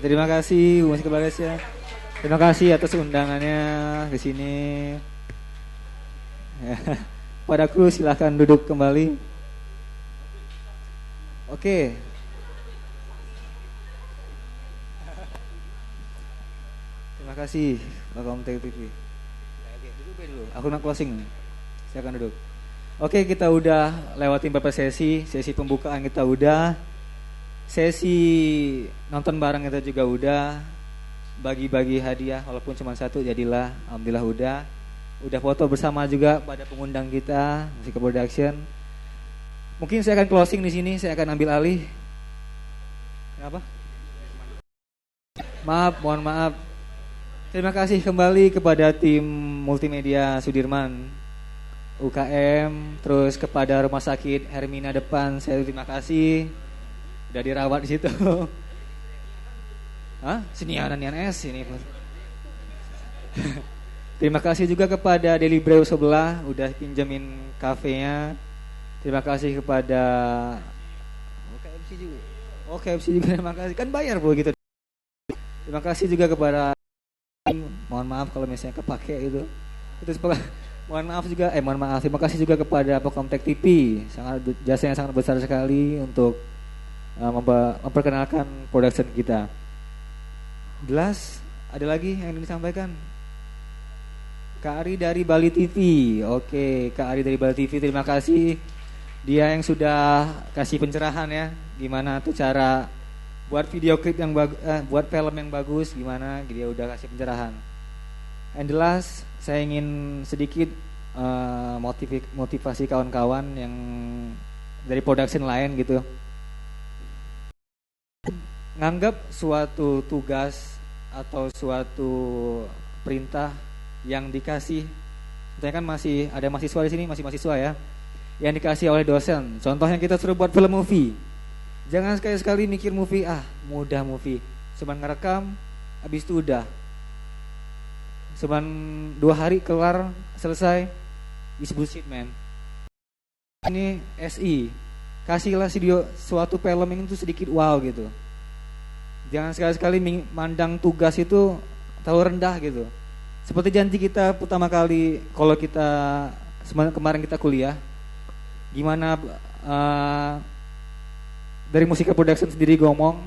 Terima kasih Musik Baris ya. Terima kasih atas undangannya ke sini. Pada kru silahkan duduk kembali. Oke. Terima kasih Pak Komtek TV. Dulu. Aku nak closing. Silakan duduk. Oke, kita udah lewatin beberapa sesi pembukaan kita udah. Sesi nonton bareng kita juga udah. Bagi-bagi hadiah walaupun cuma satu jadilah, alhamdulillah udah foto bersama juga pada pengundang kita Musika Production. Mungkin saya akan closing di sini, saya akan ambil alih. Kenapa? Mohon maaf. Terima kasih kembali kepada tim multimedia Sudirman UKM, terus kepada Rumah Sakit Hermina depan, saya terima kasih udah dirawat di situ. Senian S ini. Terima kasih juga kepada Deli Breu sebelah udah pinjemin kafenya. Terima kasih kepada KFC juga. KFC juga terima kasih. Kan bayar Bu gitu. Terima kasih juga kepada mohon maaf kalau misalnya kepake itu. Mohon maaf. Terima kasih juga kepada Pokomtek TV. Jasanya sangat besar sekali untuk memperkenalkan production kita. Jelas, ada lagi yang ingin disampaikan? Kak Ari dari Bali TV. Oke, Kak Ari dari Bali TV, terima kasih. Dia yang sudah kasih pencerahan ya, gimana tuh cara buat video klip yang buat film yang bagus, gimana dia udah kasih pencerahan. And the last, saya ingin sedikit motivasi kawan-kawan yang dari production lain gitu. Nganggap suatu tugas atau suatu perintah yang dikasih, saya kan masih ada mahasiswa di sini, masih mahasiswa ya, yang dikasih oleh dosen. Contohnya kita suruh buat film movie, jangan sekali-sekali mikir movie mudah movie, cuman ngerekam, habis itu udah, cuman 2 hari kelar selesai, is bullshit man. Ini SI, kasihlah suatu film itu sedikit wow gitu. Jangan sekali-sekali mandang tugas itu terlalu rendah gitu. Seperti janji kita pertama kali kalau kita kemarin kita kuliah, gimana dari Musika Production sendiri ngomong,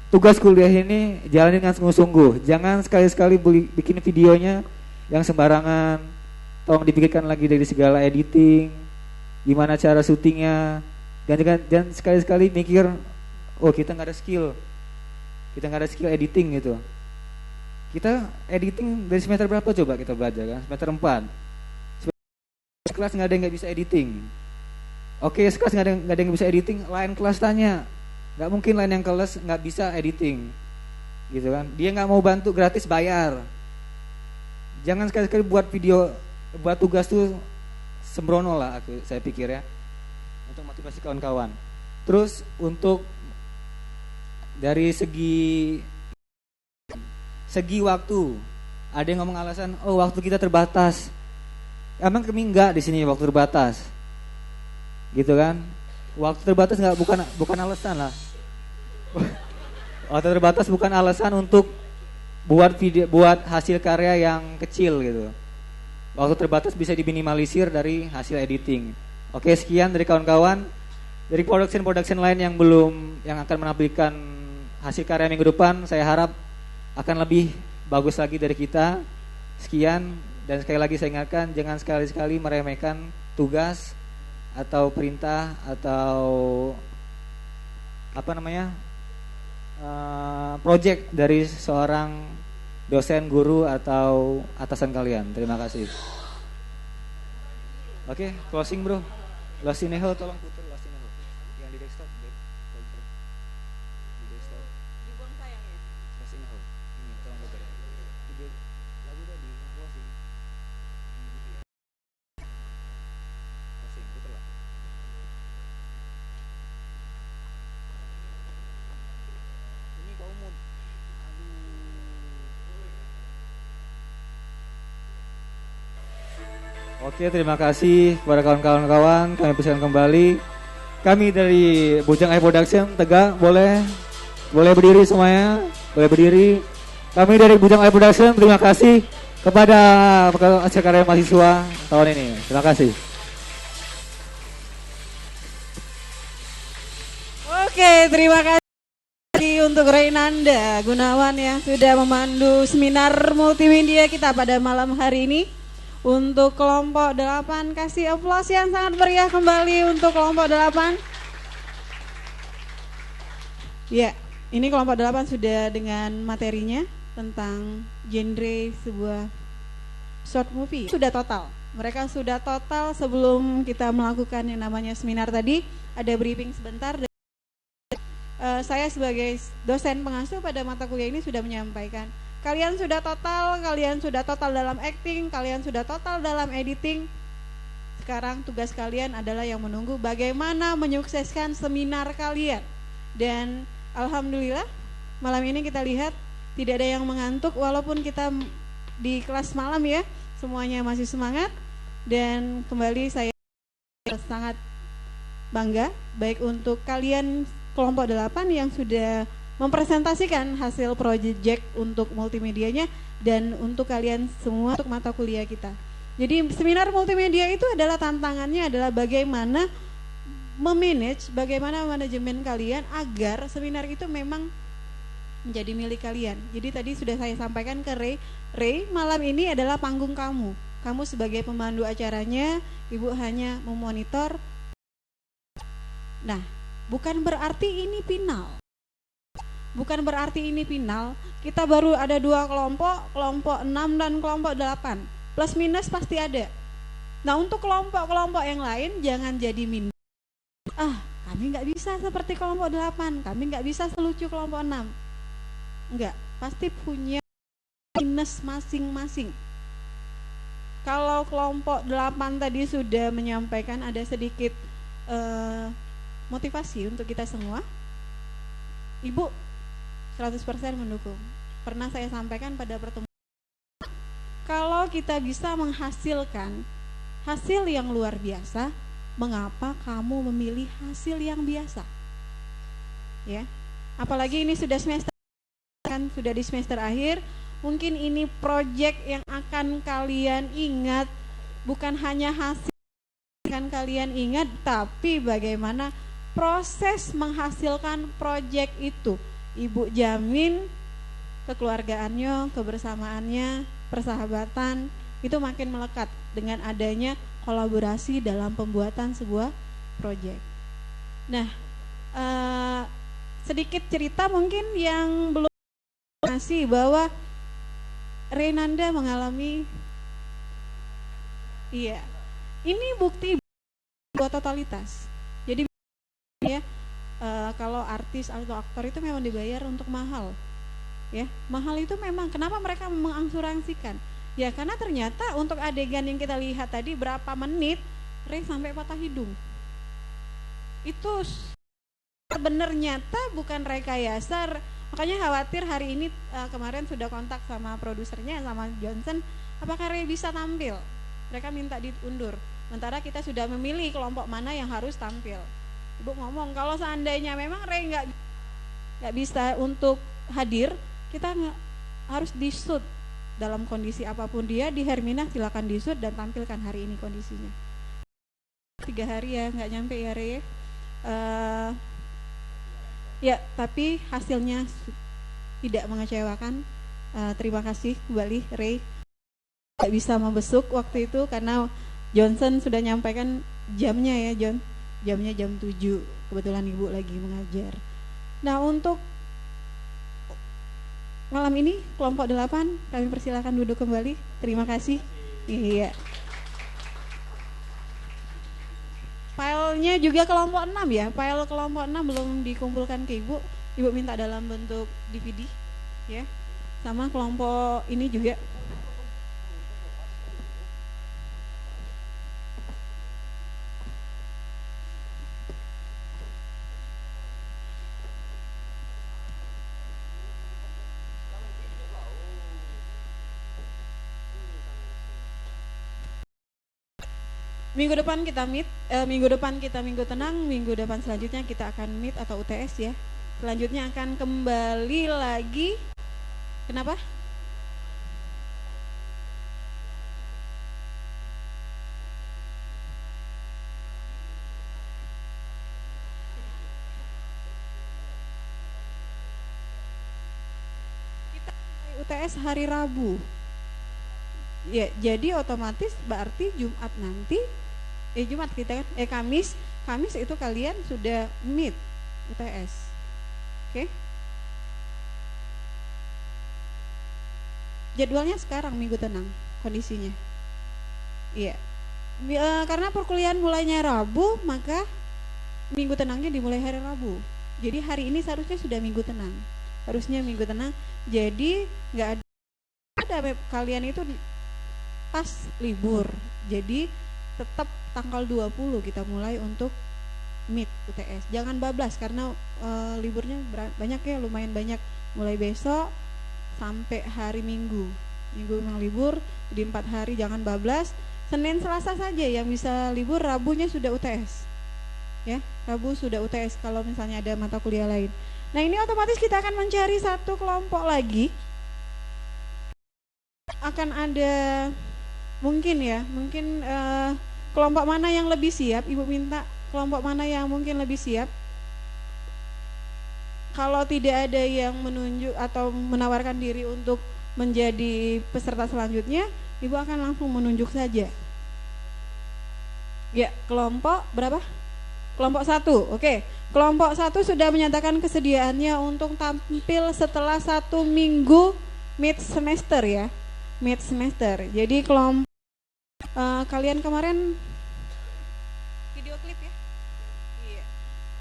tugas kuliah ini jalanin dengan sungguh-sungguh. Jangan sekali-sekali bikin videonya yang sembarangan. Tolong dipikirkan lagi dari segala editing, gimana cara syutingnya. Dan sekali-sekali mikir, kita nggak ada skill. Kita nggak ada skill editing gitu. Kita editing dari semester berapa coba kita belajar kan? Semester 4. Kelas nggak ada yang nggak bisa editing. Oke, sekelas nggak ada yang bisa editing. Lain kelas tanya, nggak mungkin lain yang kelas nggak bisa editing, gitu kan? Dia nggak mau bantu gratis bayar. Jangan sekali-sekali buat video, buat tugas tuh sembrono lah. Saya pikir ya, untuk motivasi kawan-kawan. Terus untuk dari segi waktu, ada yang ngomong alasan, waktu kita terbatas. Emang kami enggak di sini waktu terbatas, gitu kan? Waktu terbatas enggak, bukan alasan lah. Waktu terbatas bukan alasan untuk buat hasil karya yang kecil gitu. Waktu terbatas bisa diminimalisir dari hasil editing. Oke, sekian dari kawan-kawan. Dari production lain yang akan menampilkan hasil karya minggu depan, saya harap akan lebih bagus lagi dari kita. Sekian, dan sekali lagi saya ingatkan, jangan sekali-sekali meremehkan tugas atau perintah atau project dari seorang dosen, guru atau atasan kalian. Terima kasih. Oke, closing bro. Lasineho tolong putar Lasineho. Yang di desktop. Oke, terima kasih kepada kawan-kawan. Kami persilakan kembali. Kami dari Bujang Air Production Tegak, boleh berdiri semuanya, boleh berdiri. Kami dari Bujang Air Production terima kasih kepada hasil karya mahasiswa tahun ini. Terima kasih. Oke, terima kasih untuk Reynanda Gunawan yang sudah memandu seminar multimedia kita pada malam hari ini. Untuk kelompok 8, kasih aplaus yang sangat meriah kembali untuk kelompok 8. Ya, ini kelompok 8 sudah dengan materinya tentang genre sebuah short movie. Sudah total. Mereka sudah total sebelum kita melakukan yang namanya seminar tadi. Ada briefing sebentar. Saya sebagai dosen pengasuh pada mata kuliah ini sudah menyampaikan. Kalian sudah total dalam acting, kalian sudah total dalam editing. Sekarang tugas kalian adalah yang menunggu bagaimana menyukseskan seminar kalian. Dan alhamdulillah malam ini kita lihat tidak ada yang mengantuk walaupun kita di kelas malam ya, semuanya masih semangat. Dan kembali saya sangat bangga baik untuk kalian kelompok 8 yang sudah mempresentasikan hasil project untuk multimedianya dan untuk kalian semua untuk mata kuliah kita. Jadi seminar multimedia itu adalah tantangannya adalah bagaimana memanage, bagaimana manajemen kalian agar seminar itu memang menjadi milik kalian. Jadi tadi sudah saya sampaikan ke Ray, malam ini adalah panggung kamu. Kamu sebagai pemandu acaranya, Ibu hanya memonitor. Nah, bukan berarti ini final. Bukan berarti ini final. Kita baru ada 2 kelompok 6 dan kelompok 8. Plus minus pasti ada. Nah, untuk kelompok-kelompok yang lain jangan jadi minus. Kami nggak bisa seperti kelompok 8, kami nggak bisa selucu kelompok 6. Enggak, pasti punya minus masing-masing. Kalau kelompok 8 tadi sudah menyampaikan ada sedikit motivasi untuk kita semua. Ibu 100% mendukung. Pernah saya sampaikan pada pertemuan, kalau kita bisa menghasilkan hasil yang luar biasa, mengapa kamu memilih hasil yang biasa? Ya. Apalagi ini sudah semester, kan sudah di semester akhir, mungkin ini proyek yang akan kalian ingat, bukan hanya hasil yang kalian ingat, tapi bagaimana proses menghasilkan proyek itu. Ibu jamin kekeluargaannya, kebersamaannya, persahabatan itu makin melekat dengan adanya kolaborasi dalam pembuatan sebuah proyek. Nah, sedikit cerita mungkin yang belum ngasih bahwa Reynanda mengalami, iya, ini bukti buat totalitas. Jadi ya, kalau artis atau aktor itu memang dibayar untuk mahal, ya, mahal itu memang. Kenapa mereka mengasuransikan? Ya karena ternyata untuk adegan yang kita lihat tadi berapa menit, Ray sampai patah hidung. Itu benar nyata, bukan rekayasa. Makanya khawatir hari ini kemarin sudah kontak sama produsernya, sama Johnson, apakah Ray bisa tampil? Mereka minta diundur. Sementara kita sudah memilih kelompok mana yang harus tampil. Ibu ngomong kalau seandainya memang Ray nggak bisa untuk hadir, kita harus di-shoot dalam kondisi apapun dia di Hermina, silakan di-shoot dan tampilkan hari ini kondisinya. 3 hari ya, nggak nyampe ya Ray. Ya, tapi hasilnya tidak mengecewakan. Terima kasih kembali Ray. Tidak bisa membesuk waktu itu karena Johnson sudah nyampaikan jamnya ya John. Jamnya jam 7, kebetulan ibu lagi mengajar. Nah untuk malam ini kelompok 8 kami persilakan duduk kembali. Terima kasih. Iya. Filenya juga kelompok 6 ya. File kelompok 6 belum dikumpulkan ke ibu. Ibu minta dalam bentuk DVD ya. Sama kelompok ini juga. Minggu depan kita meet, minggu depan kita minggu tenang, minggu depan selanjutnya kita akan meet atau UTS ya. Selanjutnya akan kembali lagi Kenapa? UTS hari Rabu. Ya, jadi otomatis berarti Jumat nanti Jumat kita kan Kamis itu kalian sudah meet UTS. Oke? Jadwalnya sekarang minggu tenang kondisinya. Iya. Karena perkuliahan mulainya Rabu, maka minggu tenangnya dimulai hari Rabu. Jadi hari ini seharusnya sudah minggu tenang. Harusnya minggu tenang. Jadi nggak ada kalian itu pas libur. Jadi tetap tanggal 20 kita mulai untuk meet UTS. Jangan bablas karena liburnya banyak ya, lumayan banyak. Mulai besok sampai hari Minggu. Minggu memang libur, jadi 4 hari jangan bablas. Senin Selasa saja yang bisa libur, Rabunya sudah UTS. Ya, Rabu sudah UTS kalau misalnya ada mata kuliah lain. Nah, ini otomatis kita akan mencari satu kelompok lagi. Akan ada mungkin kelompok mana yang lebih siap? Ibu minta kelompok mana yang mungkin lebih siap? Kalau tidak ada yang menunjuk atau menawarkan diri untuk menjadi peserta selanjutnya, Ibu akan langsung menunjuk saja. Ya, kelompok berapa? Kelompok 1, oke. Kelompok 1 sudah menyatakan kesediaannya untuk tampil setelah 1 minggu mid semester ya. Mid semester. Jadi kelompok kalian kemarin video klip ya? Iya.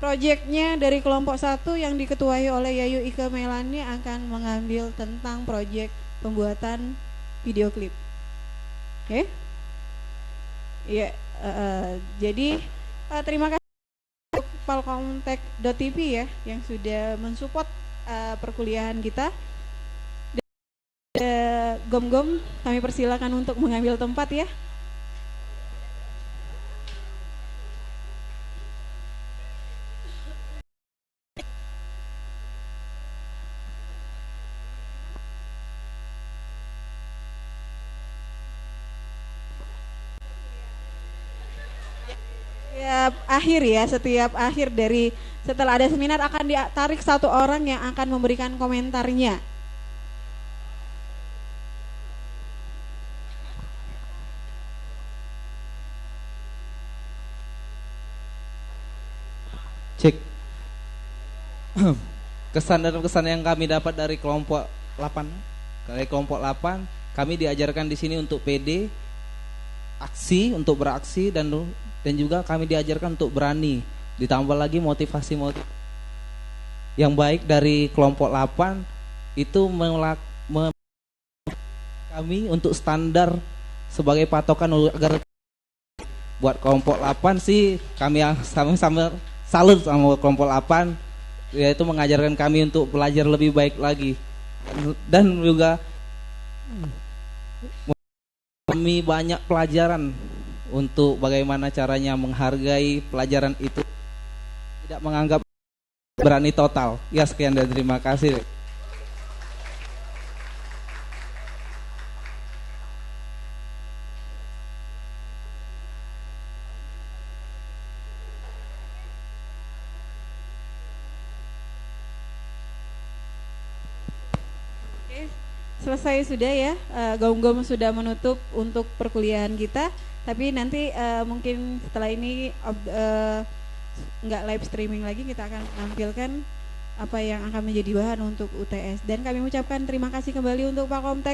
Proyeknya dari kelompok 1 yang diketuai oleh Yayu Ike Melani akan mengambil tentang proyek pembuatan video klip. Oke? Iya, jadi terima kasih untuk palkomtek.tv ya yang sudah mensupport perkuliahan kita. Gom-gom kami persilakan untuk mengambil tempat ya. Setiap akhir dari setelah ada seminar akan ditarik satu orang yang akan memberikan komentarnya. Cek. Kesan dan kesan yang kami dapat dari kelompok 8. Dari kelompok 8, kami diajarkan di sini untuk PD, aksi, untuk beraksi dan juga kami diajarkan untuk berani. Ditambah lagi motivasi yang baik dari kelompok 8 itu kami untuk standar sebagai patokan agar buat kelompok 8 sih kami sama salut sama kelompok 8, yaitu mengajarkan kami untuk belajar lebih baik lagi dan juga kami banyak pelajaran untuk bagaimana caranya menghargai pelajaran itu, tidak menganggap berani total. Ya, sekian dan terima kasih. Selesai sudah ya, Gom-Gom sudah menutup untuk perkuliahan kita. Tapi nanti mungkin setelah ini nggak live streaming lagi, kita akan menampilkan apa yang akan menjadi bahan untuk UTS. Dan kami ucapkan terima kasih kembali untuk Pak Komtek.